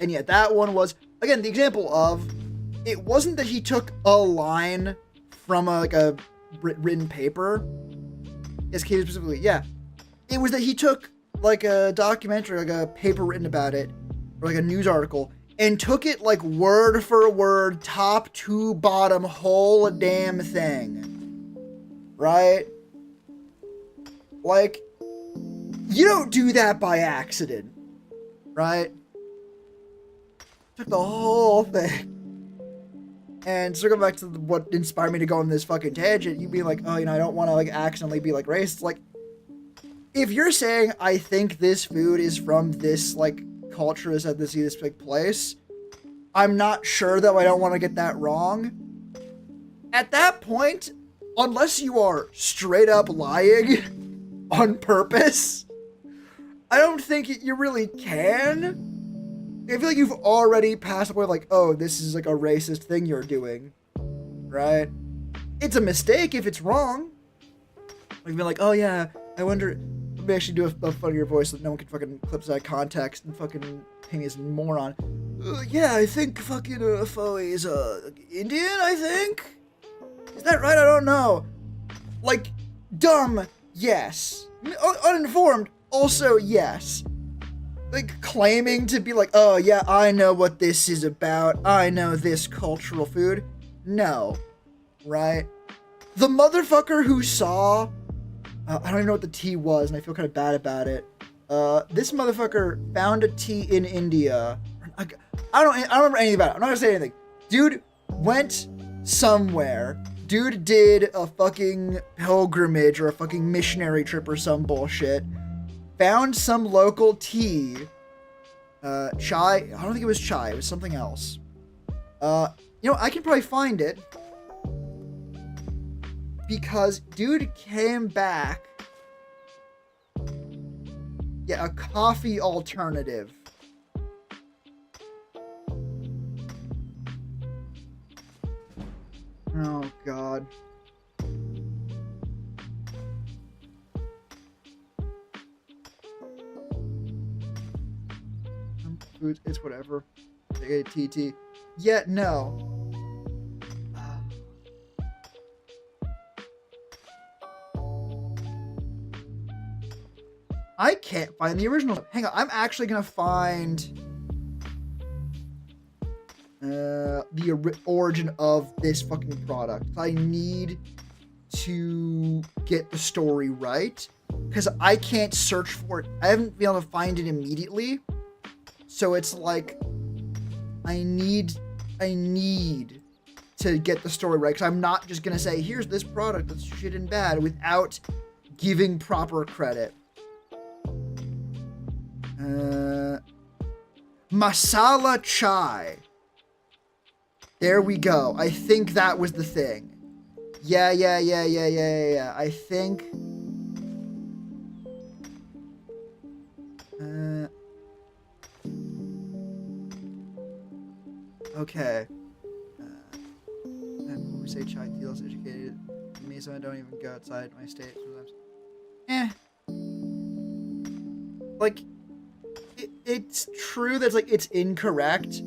[SPEAKER 1] yeah, that one was, again, the example of, it wasn't that he took a line from a written paper. Yes, Katie specifically, yeah. It was that he took like a documentary, like a paper written about it, or like a news article, and took it like word for word, top to bottom, whole damn thing. Right? Like, you don't do that by accident. Right? Took the whole thing. And circle back to what inspired me to go on this fucking tangent, you being like, oh, you know, I don't want to like accidentally be like racist. Like, if you're saying I think this food is from this like culture is at this like place, I'm not sure though. I don't want to get that wrong. At that point, unless you are straight up lying on purpose, I don't think you really can. I feel like you've already passed the point like, oh, this is like a racist thing you're doing, right? It's a mistake if it's wrong. Like being like, oh yeah, I wonder. Let me actually do a funnier voice so that no one can fucking clip that context and fucking pay me as a moron. Yeah, I think fucking Foe is Indian, I think? Is that right? I don't know. Like, dumb, yes. Uninformed, also yes. Like, claiming to be like, oh yeah, I know what this is about. I know this cultural food. No. Right? The motherfucker who saw... I don't even know what the T was, and I feel kind of bad about it. This motherfucker found a tea in India. I don't remember anything about it. I'm not gonna say anything. Dude went somewhere. Dude did a fucking pilgrimage or a fucking missionary trip or some bullshit. Found some local tea. Chai. I don't think it was chai. It was something else. I can probably find it. Because dude came back. Yeah, a coffee alternative. Oh, God. It's whatever. ATT. Yeah, no. I can't find the original. Hang on, I'm actually gonna find the origin of this fucking product. I need to get the story right because I can't search for it. I haven't been able to find it immediately, so it's like I need to get the story right because I'm not just gonna say here's this product that's shit and bad without giving proper credit. Masala chai. There we go. I think that was the thing. Yeah. I think. Okay. When we say chai tea, less educated. Me, so I don't even go outside my state sometimes. Like, it's true that it's incorrect,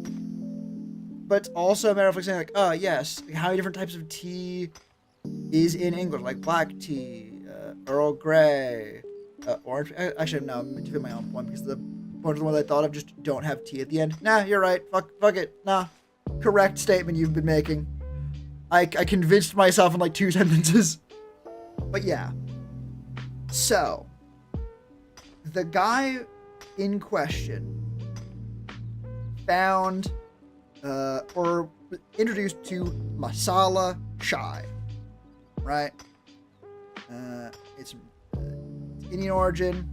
[SPEAKER 1] but it's also a matter of saying oh yes, how many different types of tea is in English, like black tea, Earl Grey, orange. Actually, no, I'm doing my own point because the bunch of the ones I thought of just don't have tea at the end. Nah, you're right. Fuck it. Nah, correct statement you've been making. I convinced myself in like 2 sentences. But yeah. So, the guy in question found or introduced to masala chai, right? It's Indian origin.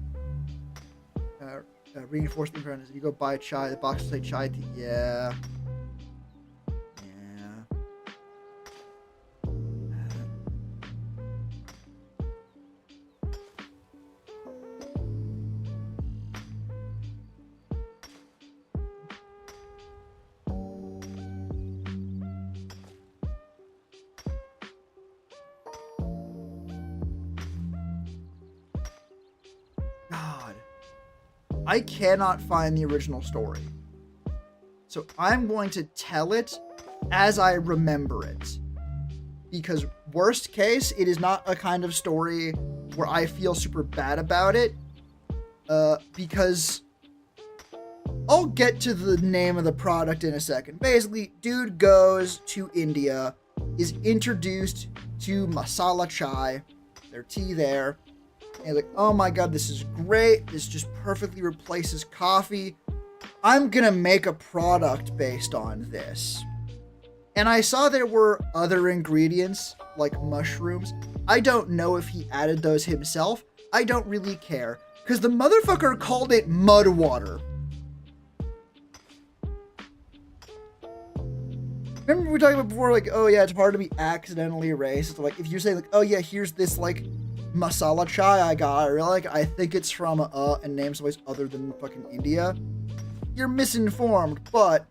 [SPEAKER 1] Reinforcement brand. If you go buy chai, the box will say chai tea. Yeah. God. I cannot find the original story. So I'm going to tell it as I remember it. Because worst case, it is not a kind of story where I feel super bad about it. Because I'll get to the name of the product in a second. Basically, dude goes to India, is introduced to masala chai, their tea there. And like, oh my god, this is great. This just perfectly replaces coffee. I'm gonna make a product based on this. And I saw there were other ingredients, like mushrooms. I don't know if he added those himself. I don't really care. Because the motherfucker called it mud water. Remember we were talking about before, like, oh yeah, it's hard to be accidentally racist. Like, if you say, like, oh yeah, here's this, like, masala chai I got, or like, I think it's from, and name someplace other than fucking India. You're misinformed, but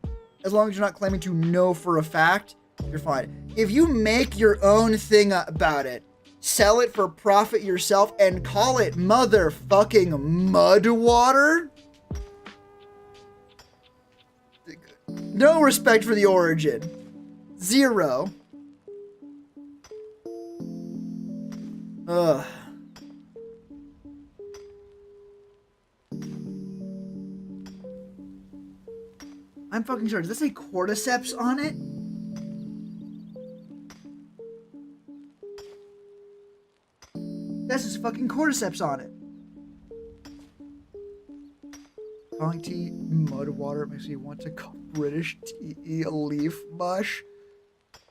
[SPEAKER 1] as long as you're not claiming to know for a fact, you're fine. If you make your own thing about it, sell it for profit yourself, and call it motherfucking mud water, no respect for the origin. Zero. Ugh. I'm fucking sure. Does this say cordyceps on it? That's just fucking cordyceps on it. Funk tea, mud water makes me want to call British tea leaf mush.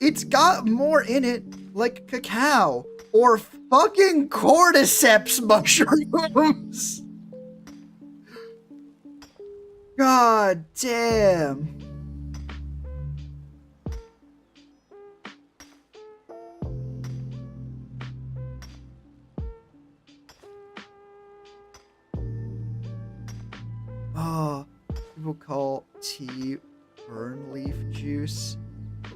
[SPEAKER 1] It's got more in it, like cacao or fucking cordyceps mushrooms. God damn. Oh, people call tea burn leaf juice.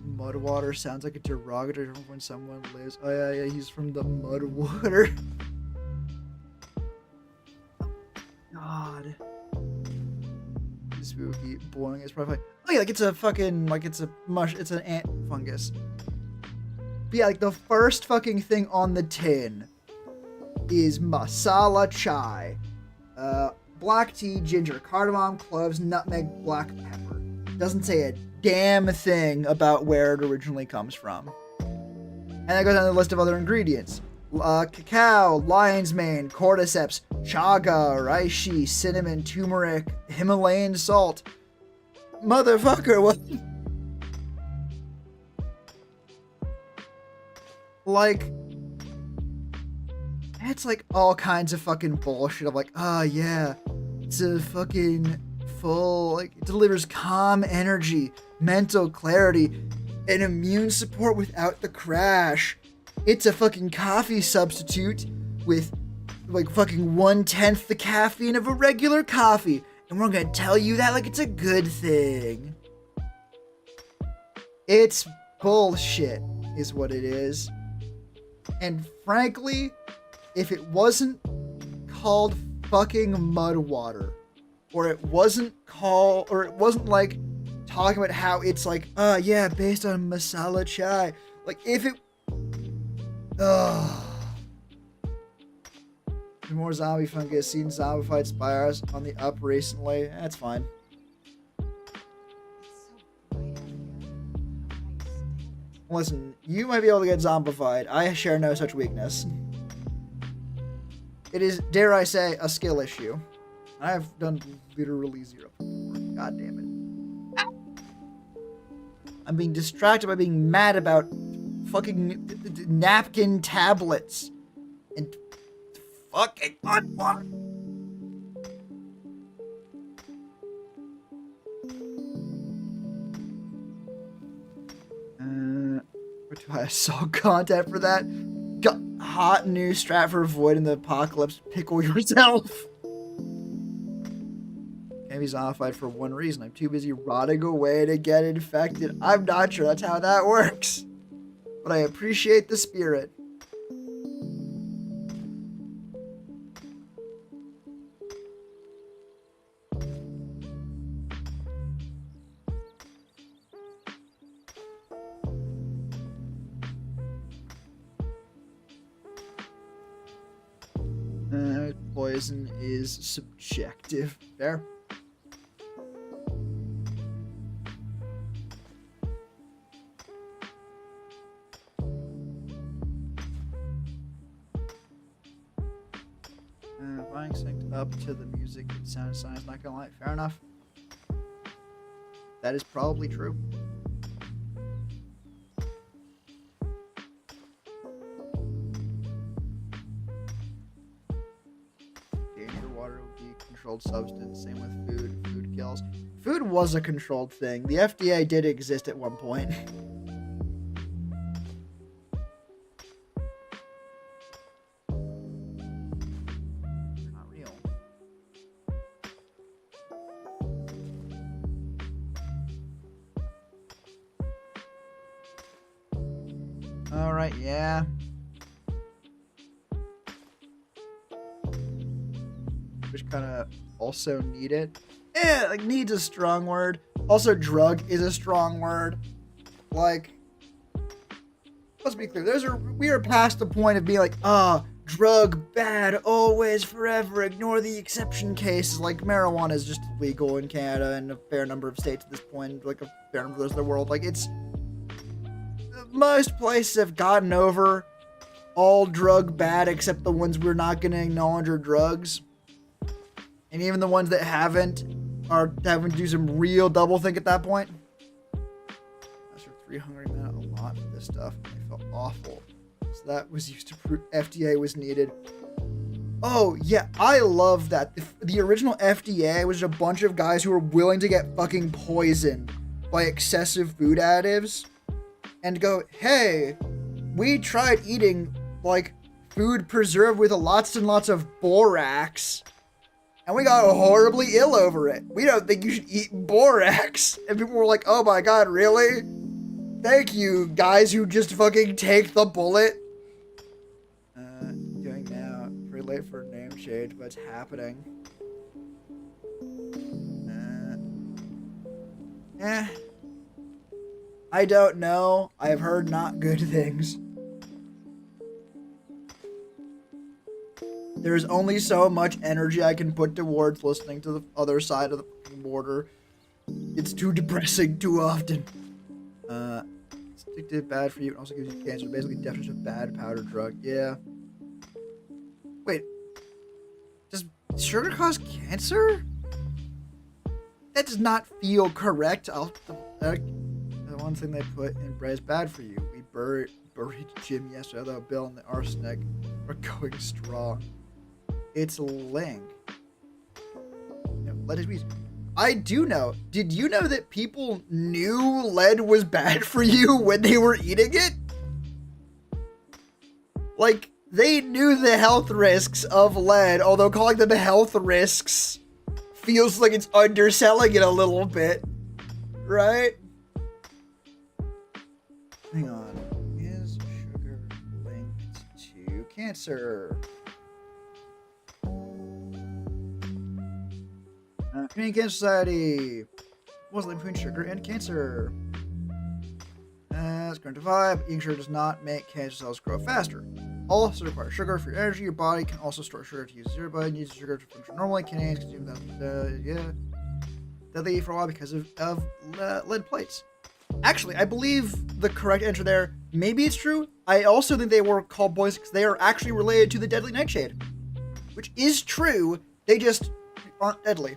[SPEAKER 1] Mud water sounds like a derogatory term when someone lives. Oh yeah, he's from the mud water. God. Spooky. Boring is probably. Oh yeah, like it's a fucking, like it's a mush. It's an ant fungus. But yeah, like the first fucking thing on the tin is masala chai. Black tea, ginger, cardamom, cloves, nutmeg, black pepper. Doesn't say a damn thing about where it originally comes from. And that goes on the list of other ingredients. Cacao, lion's mane, cordyceps, chaga, reishi, cinnamon, turmeric, Himalayan salt. Motherfucker, what? Like, it's like all kinds of fucking bullshit. I'm like, yeah, it's a fucking full, like, it delivers calm energy, mental clarity, and immune support without the crash. It's a fucking coffee substitute with, like, fucking 1/10 the caffeine of a regular coffee. And we're gonna tell you that like it's a good thing. It's bullshit, is what it is. And frankly, if it wasn't called fucking mud water, or it wasn't like talking about how it's like, yeah, based on masala chai. Like, if it, more zombie fungus, seen zombified spires on the up recently. That's fine. Listen, you might be able to get zombified. I share no such weakness. It is, dare I say, a skill issue. I have done literally zero. God damn it. I'm being distracted by being mad about fucking napkin tablets. And fucking mud water. What do I saw content for that? Got hot new strat for avoiding the apocalypse. Pickle yourself. Can't be zombified for one reason. I'm too busy rotting away to get infected. I'm not sure that's how that works. But I appreciate the spirit. Poison is subjective. Fair. Buying synced up to the music, it sounds science, not gonna lie. Fair enough. That is probably true. Controlled substance, same with food. Food kills. Food was a controlled thing. The FDA did exist at one point. Not real. Alright, yeah. Which kind of also need it. Yeah, like, needs a strong word. Also, drug is a strong word. Like, let's be clear. We are past the point of being like, drug bad, always, forever. Ignore the exception cases. Like, marijuana is just legal in Canada and a fair number of states at this point. Like, a fair number of those in the world. Like, it's, most places have gotten over all drug bad except the ones we're not going to acknowledge are drugs. And even the ones that haven't, are having to do some real double think at that point. After 3 hungry men a lot for this stuff, and they felt awful. So that was used to prove FDA was needed. Oh, yeah, I love that. The original FDA was a bunch of guys who were willing to get fucking poisoned by excessive food additives and go, hey, we tried eating, like, food preserved with lots and lots of borax, and we got horribly ill over it. We don't think you should eat borax. And people were like, oh my god, really? Thank you, guys who just fucking take the bullet. Doing now. Pretty late for a name change, but it's happening. I don't know. I've heard not good things. There's only so much energy I can put towards listening to the other side of the border. It's too depressing too often. It's addictive, bad for you, and also gives you cancer. Basically, definition of bad powder drug. Yeah. Wait. Does sugar cause cancer? That does not feel correct. The one thing they put in bread is bad for you. We buried Jim yesterday, although Bill and the arsenic are going strong. It's linked. Lead is weed. I do know. Did you know that people knew lead was bad for you when they were eating it? Like, they knew the health risks of lead, although calling them health risks feels like it's underselling it a little bit. Right? Hang on. Is sugar linked to cancer? Canadian Cancer Society. What's the link between sugar and cancer? It's going to vibe. Eating sugar does not make cancer cells grow faster. Also requires sugar for your energy. Your body can also store sugar to use zero. Body needs sugar to function normally. Canadians consume that. Deadly for a while because of lead plates. Actually, I believe the correct answer there. Maybe it's true. I also think they were called poison because they are actually related to the deadly nightshade, which is true. They just aren't deadly.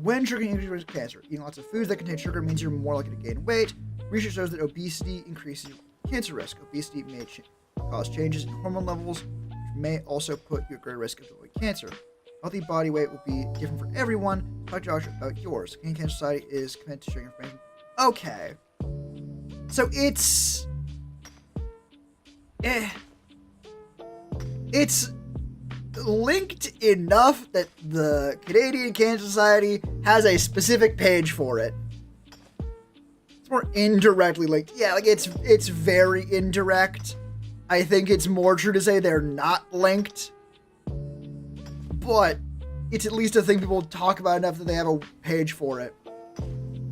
[SPEAKER 1] When sugar increases cancer, eating lots of foods that contain sugar means you're more likely to gain weight. Research shows that obesity increases your cancer risk. Obesity may cause changes in hormone levels, which may also put you at greater risk of developing cancer. Healthy body weight will be different for everyone. Talk to Josh about yours. Canadian Cancer Society is committed to sharing information. Okay. So it's... It's linked enough that the Canadian Cancer Society has a specific page for it. It's more indirectly linked. Yeah, like it's very indirect. I think it's more true to say they're not linked. But it's at least a thing people talk about enough that they have a page for it.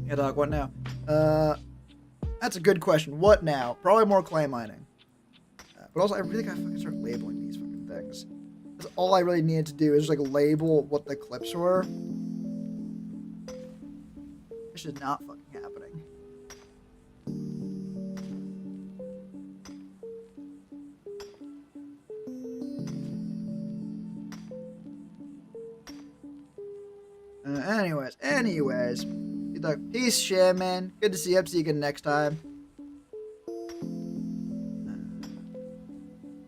[SPEAKER 1] Yeah, dog, what now? That's a good question. What now? Probably more clay mining. But also, I really gotta fucking start labeling these fucking things. That's all I really needed to do is just, like, label what the clips were. This is not fucking happening. Anyways. Good luck. Peace, Shaman. Good to see you. Hope to see you again next time.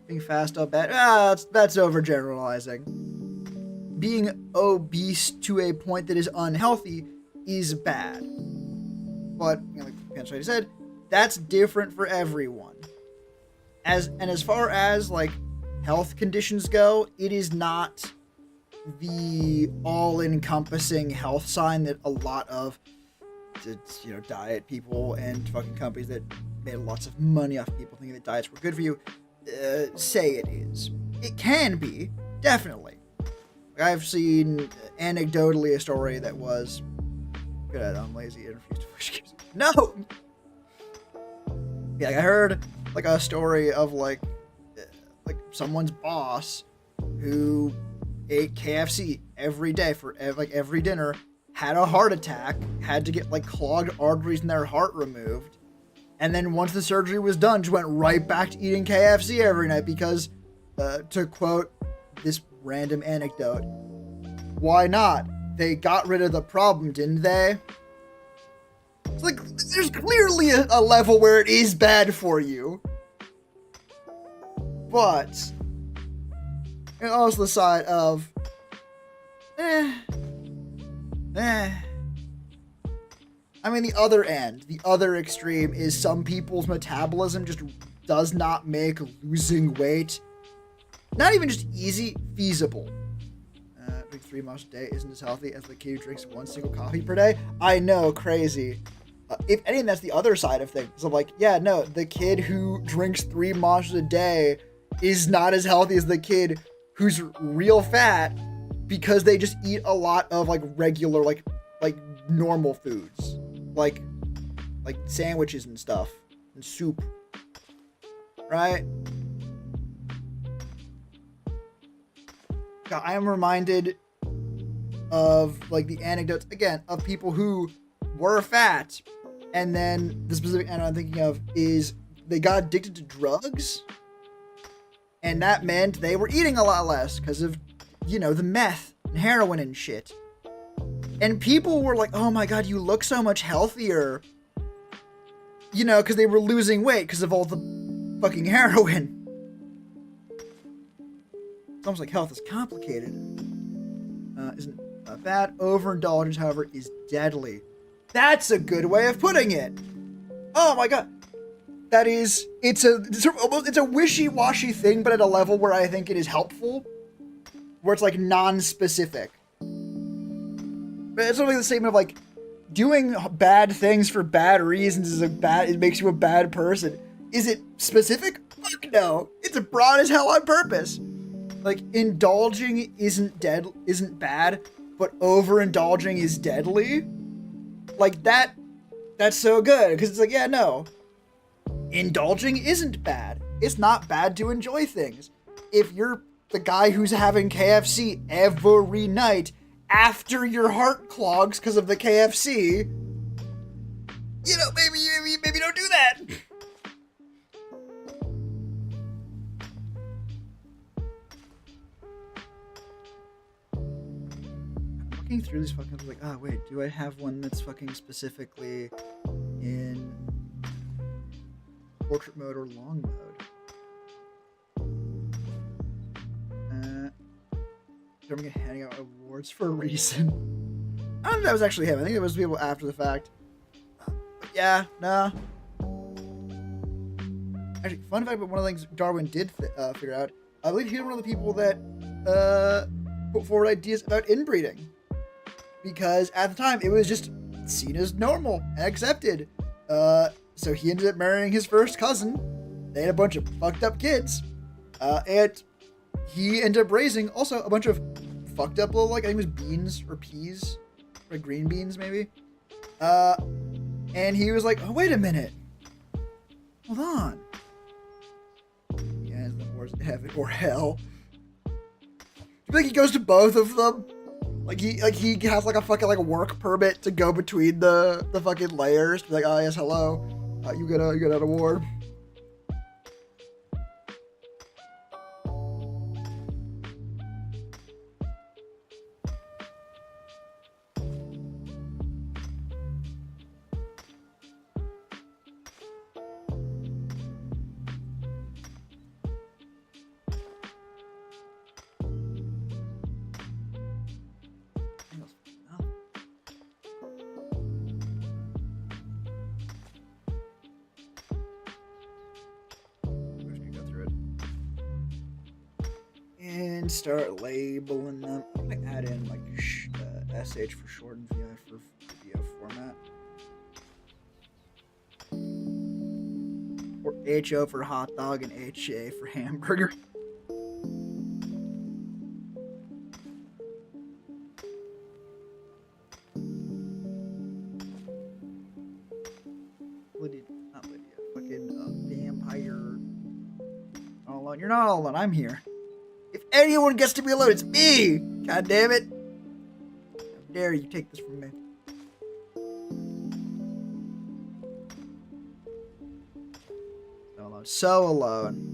[SPEAKER 1] Being fast up bad. That's overgeneralizing. Being obese to a point that is unhealthy is bad. But, like Pants already said, that's different for everyone. As far as, like, health conditions go, it is not the all-encompassing health sign that a lot of, diet people and fucking companies that made lots of money off people thinking that diets were good for you say it is. It can be, definitely. Like, I've seen anecdotally a story that was good at I'm lazy and refuse to push games. No! Yeah, like I heard like a story of like someone's boss who ate KFC every day for every dinner, had a heart attack, had to get like clogged arteries in their heart removed, and then once the surgery was done, just went right back to eating KFC every night because, to quote this random anecdote. Why not? They got rid of the problem, didn't they? It's like, there's clearly a level where it is bad for you. But, and also the side of, I mean, the other end, the other extreme is some people's metabolism just does not make losing weight, not even just easy, feasible. Drink 3 much a day isn't as healthy as the kid who drinks 1 single coffee per day. I know, crazy. If anything, that's the other side of things. So, like, yeah, no, the kid who drinks 3 matchas a day is not as healthy as the kid who's real fat because they just eat a lot of, like, regular, like normal foods. Like sandwiches and stuff. And soup. Right? God, I am reminded of, like, the anecdotes, again, of people who were fat, and then the specific anecdote I'm thinking of is they got addicted to drugs, and that meant they were eating a lot less because of, you know, the meth and heroin and shit. And people were like, oh my god, you look so much healthier. You know, because they were losing weight because of all the fucking heroin. It's almost like health is complicated. Isn't bad. Overindulgence, however, is deadly. That's a good way of putting it. Oh my god. That is, it's a wishy-washy thing, but at a level where I think it is helpful. Where it's like non-specific. But it's something the same of like, doing bad things for bad reasons it makes you a bad person. Is it specific? Fuck no. It's a broad as hell on purpose. Like, indulging isn't bad, but overindulging is deadly. Like, that's so good. Because it's like, yeah, no. Indulging isn't bad. It's not bad to enjoy things. If you're the guy who's having KFC every night after your heart clogs because of the KFC, you know, maybe don't do that. Looking through these fucking, like, oh wait, do I have one that's fucking specifically in portrait mode or long mode? I'm handing out awards for a reason. I don't think that was actually him. I think it was people after the fact. But yeah, no. Actually, fun fact, but one of the things Darwin did figure out, I believe he was one of the people that put forward ideas about inbreeding. Because at the time, it was just seen as normal and accepted. So he ended up marrying his first cousin. They had a bunch of fucked up kids. And he ended up raising also a bunch of fucked up little, like, I think it was beans or peas, or green beans maybe. And he was like, oh, wait a minute. Hold on. Yeah, the wars in heaven or hell. I feel like he goes to both of them. Like he has like a fucking like work permit to go between the fucking layers. To be like, oh yes, hello. You get an award. And start labeling them. I'm gonna add in like SH for short and VI for video format. Or HO for hot dog and HA for hamburger. Lydia, not Lydia. Fucking vampire. All alone. You're not all alone. I'm here. If anyone gets to be alone, it's me! God damn it. How dare you take this from me. So alone. So alone.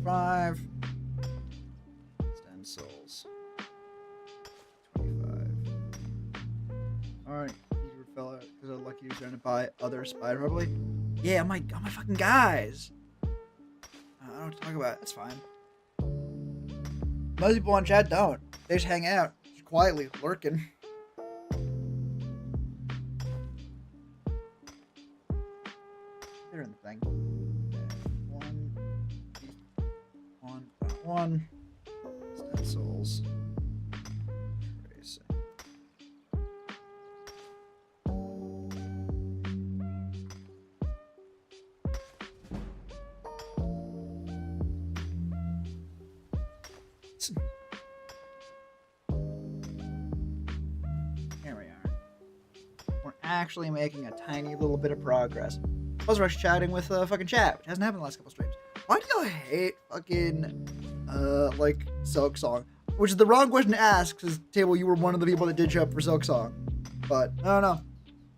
[SPEAKER 1] 25. Stencils. 25. Alright, you fell out because I'm lucky you're trying to buy other spider probably. Yeah, I'm my fucking guys. I don't know what to talk about. That's fine. Most people on chat don't. They just hang out, just quietly lurking. They're in the thing. One. Stencils. Tracing. Here we are. We're actually making a tiny little bit of progress. Buzzrush chatting with fucking chat, which hasn't happened the last couple streams. Why do y'all hate fucking like Silksong? Which is the wrong question to ask, because Table, you were one of the people that did show up for Silksong. But I don't know.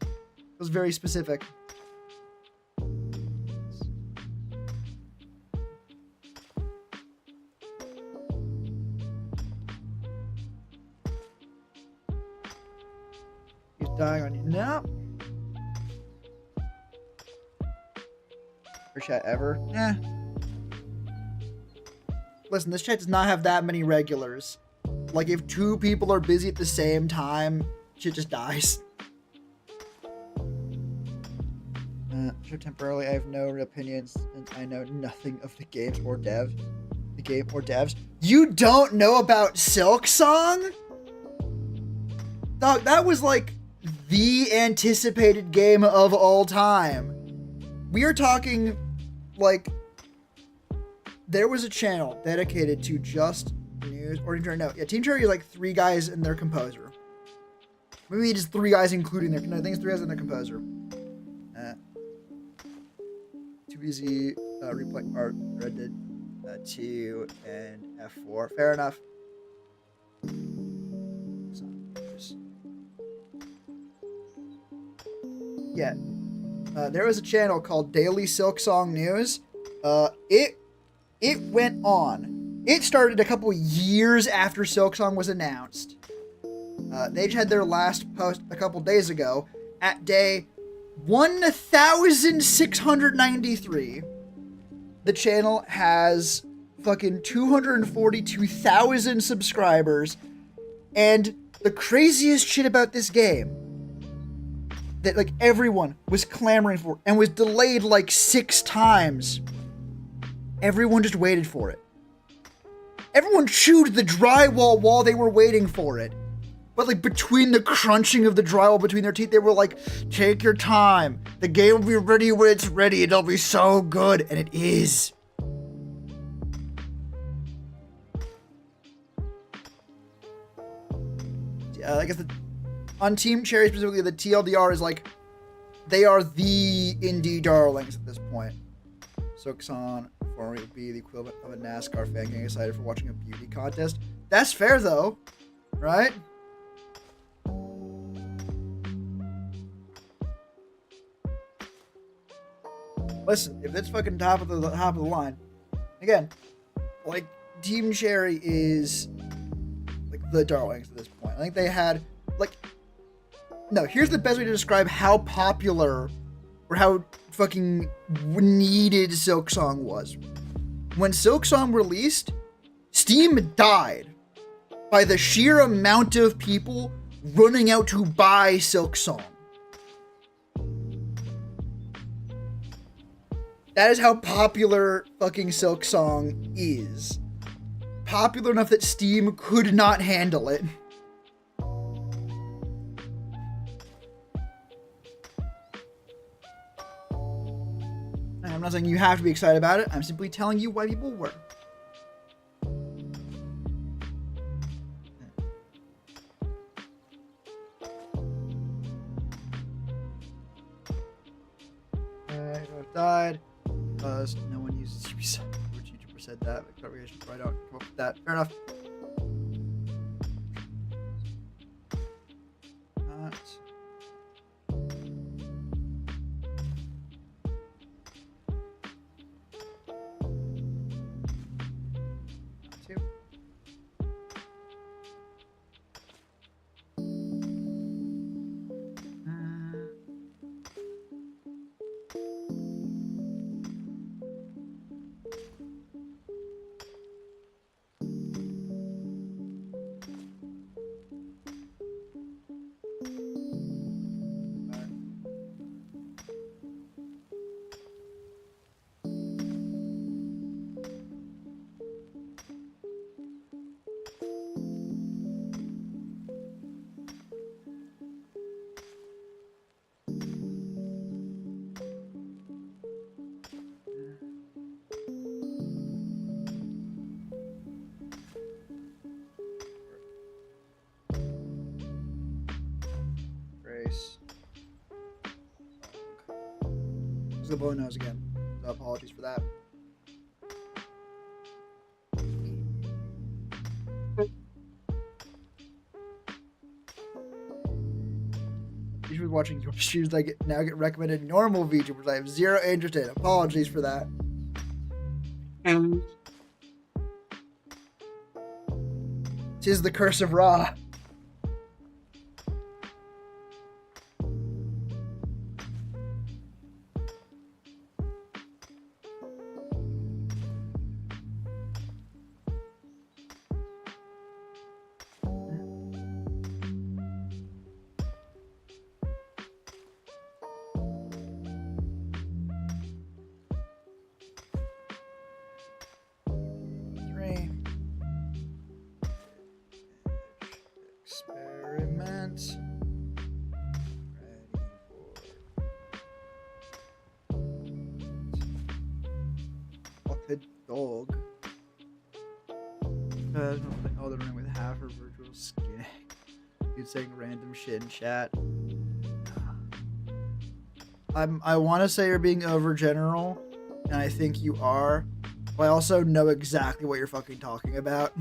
[SPEAKER 1] It was very specific. He's dying on you. No. First chat ever. Eh. Listen, this chat does not have that many regulars. Like, if two people are busy at the same time, shit just dies. Sure, temporarily, I have no real opinions, and I know nothing of the games or devs. The game or devs. You don't know about Silksong? Dog, that was like the anticipated game of all time. We are talking, like, there was a channel dedicated to just news or no, yeah, Team Cherry is like 3 guys and their composer. Maybe just 3 guys including their, no, I think it's 3 guys and their composer. Too easy, replay art, Red Dead 2 and F4. Fair enough. Yeah. There was a channel called Daily Silksong News. It went on. It started a couple years after Silksong was announced. They just had their last post a couple days ago at day 1,693. The channel has fucking 242,000 subscribers, and the craziest shit about this game that like everyone was clamoring for and was delayed like 6 times. Everyone just waited for it. Everyone chewed the drywall while they were waiting for it. But like between the crunching of the drywall between their teeth, they were like, take your time. The game will be ready when it's ready. It'll be so good. And it is. I guess on Team Cherry specifically, the TLDR is like, they are the indie darlings at this point. Silksong for me would be the equivalent of a NASCAR fan getting excited for watching a beauty contest. That's fair though, right? Listen, if it's fucking top of the line, again, like Team Cherry is like the darlings at this point. I think they had like, no, here's the best way to describe how popular or how fucking needed Silksong was. When Silksong released, Steam died by the sheer amount of people running out to buy Silksong. That is how popular fucking Silksong is. Popular enough that Steam could not handle it. I'm not saying you have to be excited about it. I'm simply telling you why people were. Died because no one uses Ubisoft. Which YouTuber said that? But clarification, I don't come up with that. Fair enough. voice. It's the blow nose again. So apologies for that. Usually watching your streams, I now get recommended normal VTubers I have zero interest in. Apologies for that. Tis the curse of Ra. Experiment. Ready for fuck a dog. Elden Ring with half her virtual skin. Dude saying random shit in chat. I want to say you're being overgeneral, and I think you are. But I also know exactly what you're fucking talking about.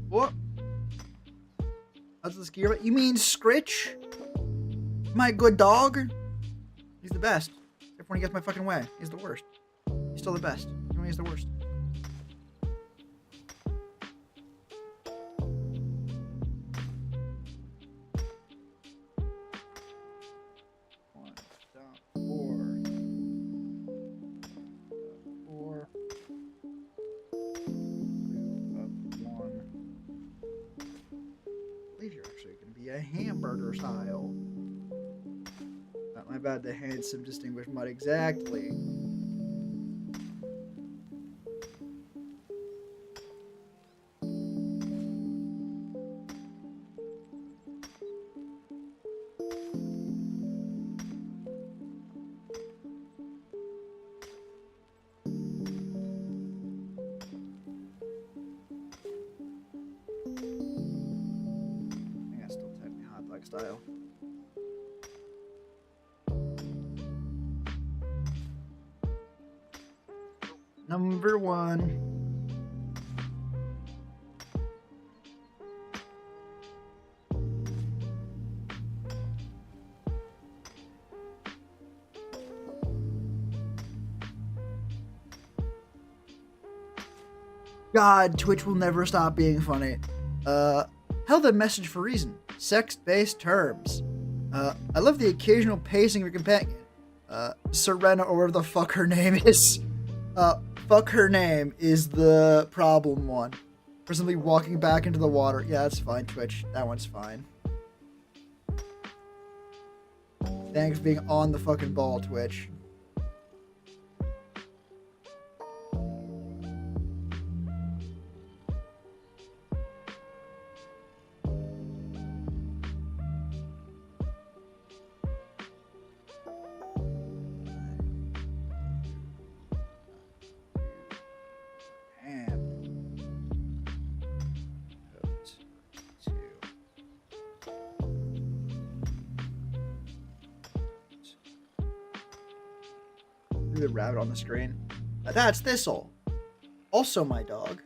[SPEAKER 1] What? That's the skier. You mean Scritch? My good dog? He's the best. Except when he gets my fucking way. He's the worst. He's still the best. Even when he's the worst. A hamburger style. Not my bad, the handsome distinguished mud exactly. Style. Number one. God, Twitch will never stop being funny. Held a message for reason. Sex-based terms. I love the occasional pacing of your companion. Serena, or whatever the fuck her name is. Fuck her name is the problem one. For simply walking back into the water. Yeah, that's fine, Twitch. That one's fine. Thanks for being on the fucking ball, Twitch. The rabbit on the screen. That's Thistle. Also my dog.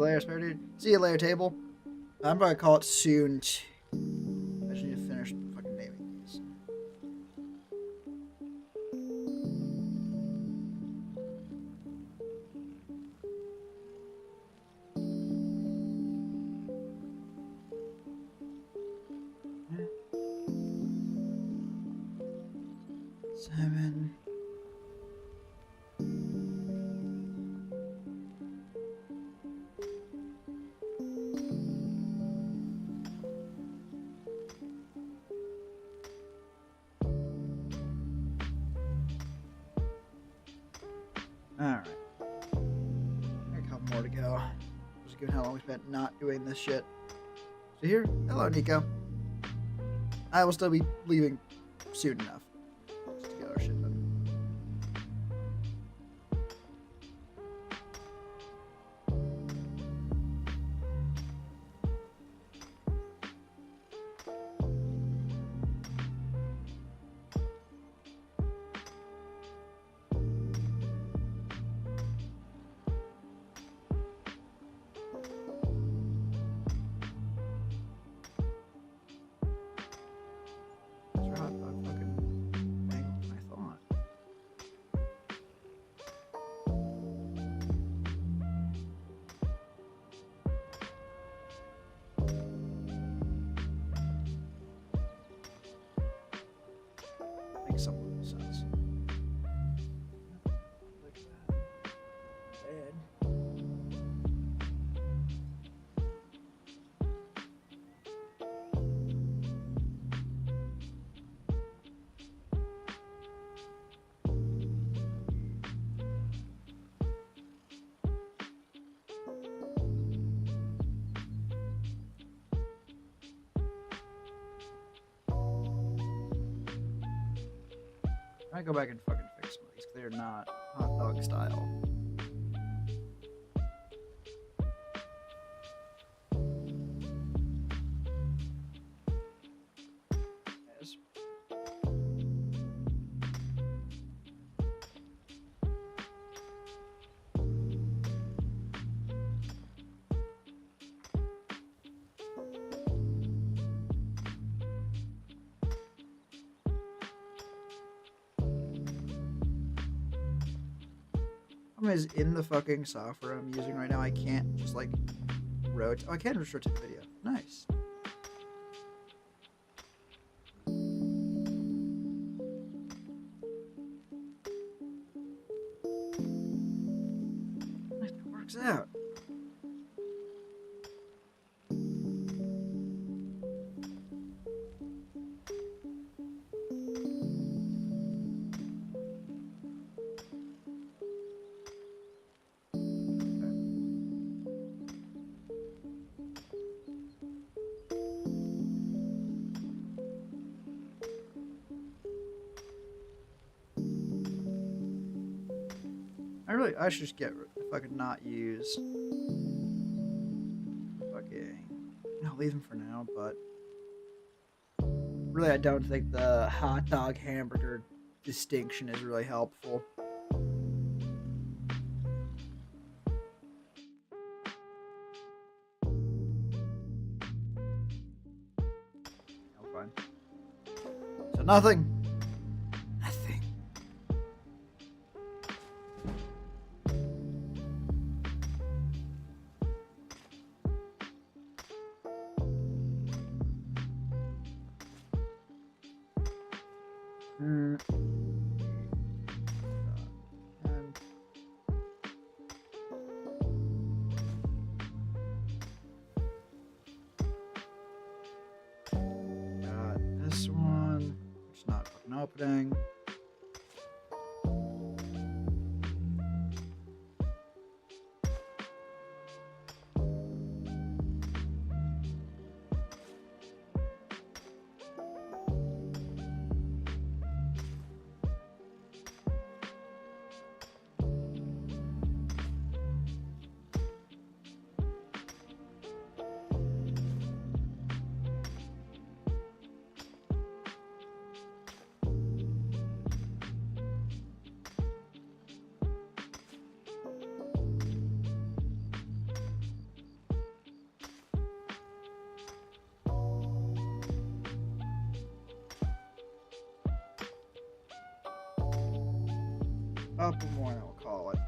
[SPEAKER 1] later, spare dude. See you later, table. I'm gonna call it soon. I just need to finish fucking naming these. Seven. Alright. A couple more to go. Just given how long we spent not doing this shit. So here, hello Nico. I will still be leaving soon enough. Just to get our shit done. Makes some sense. Like that. I go back and fucking fix some of these. They're not hot dog style. Yes. Is in the fucking software I'm using right now. I can't just like rotate. Oh, I can just rotate the video. Nice. It works out. I should just get if I could not use fucking. I'll leave them for now, but really I don't think the hot dog hamburger distinction is really helpful. No, fine. So nothing. Got this one. It's not fucking opening. couple more and I'll call it.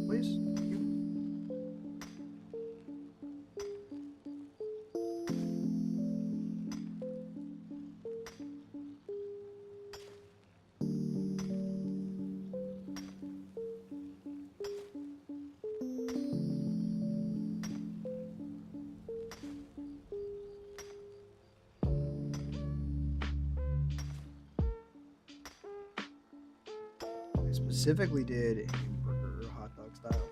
[SPEAKER 1] Please. Thank you. I specifically did hamburger hot dog style.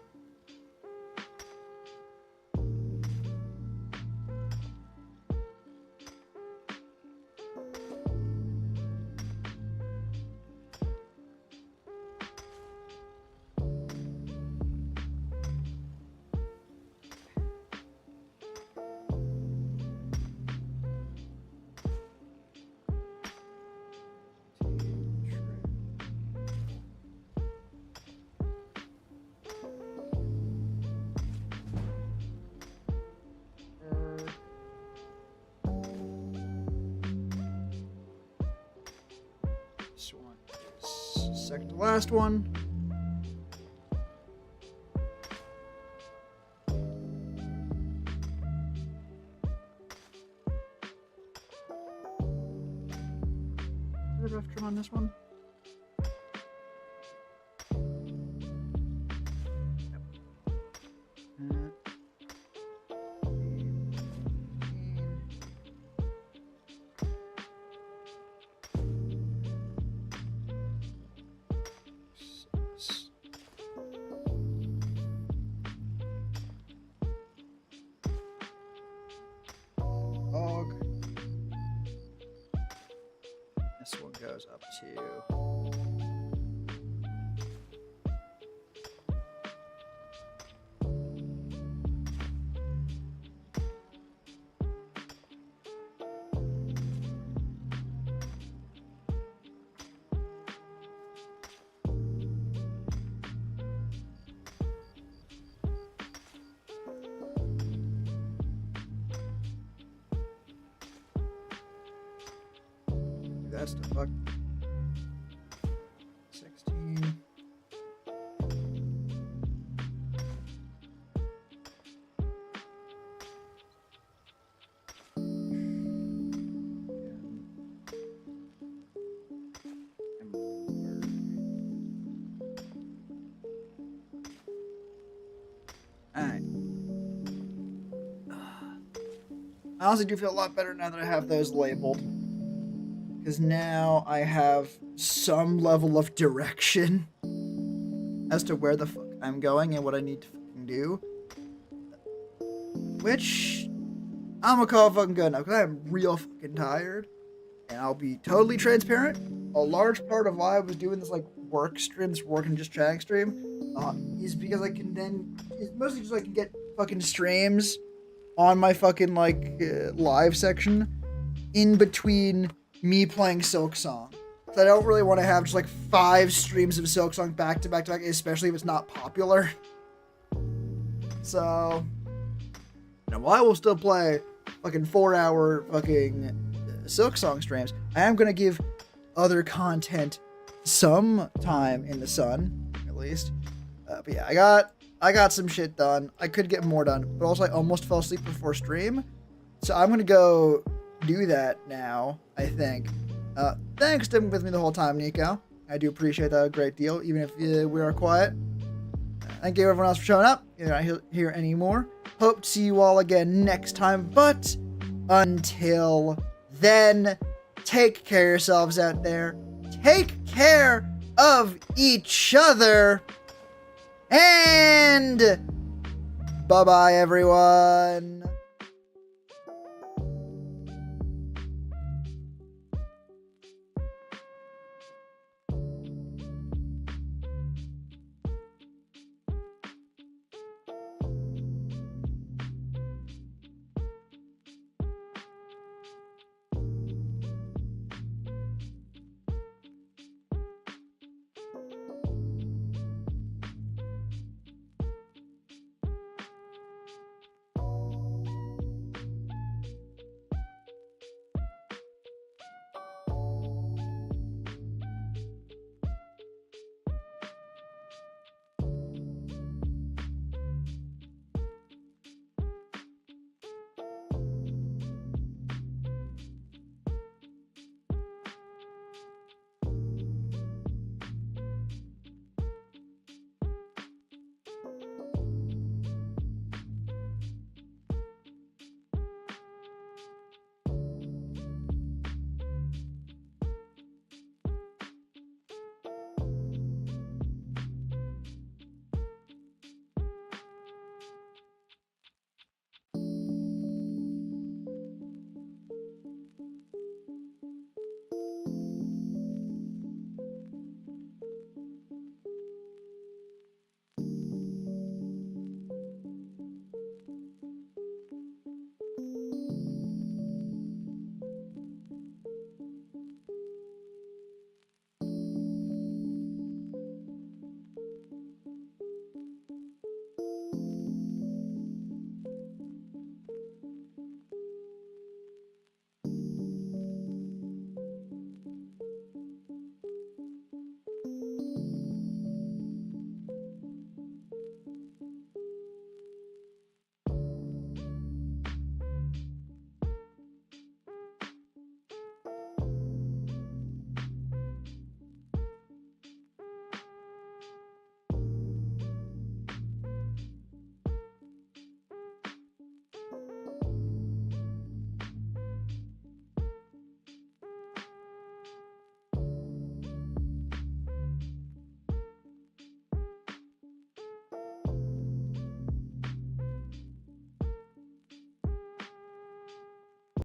[SPEAKER 1] This one is second to last one. Did I have trim on this one? This one goes up to that's the fuck. 16. Alright. I honestly do feel a lot better now that I have those labeled. Because now I have some level of direction as to where the fuck I'm going and what I need to fucking do. Which I'm gonna call fucking good enough because I'm real fucking tired. And I'll be totally transparent. A large part of why I was doing this like work stream, this work and just chatting stream, is because I can then, it's mostly just so I can get fucking streams on my fucking like live section in between me playing Silksong. So I don't really want to have just like 5 streams of Silksong back to back to back, especially if it's not popular. So, you know, while I will still play fucking 4-hour fucking Silksong streams, I am going to give other content some time in the sun, at least. But yeah, I got some shit done. I could get more done, but also I almost fell asleep before stream. So I'm going to go do that now, I think. Thanks for sticking with me the whole time, Nico. I do appreciate that a great deal, even if we are quiet. Thank you everyone else for showing up. You're not here anymore. Hope to see you all again next time. But until then, take care of yourselves out there. Take care of each other. And bye-bye, everyone.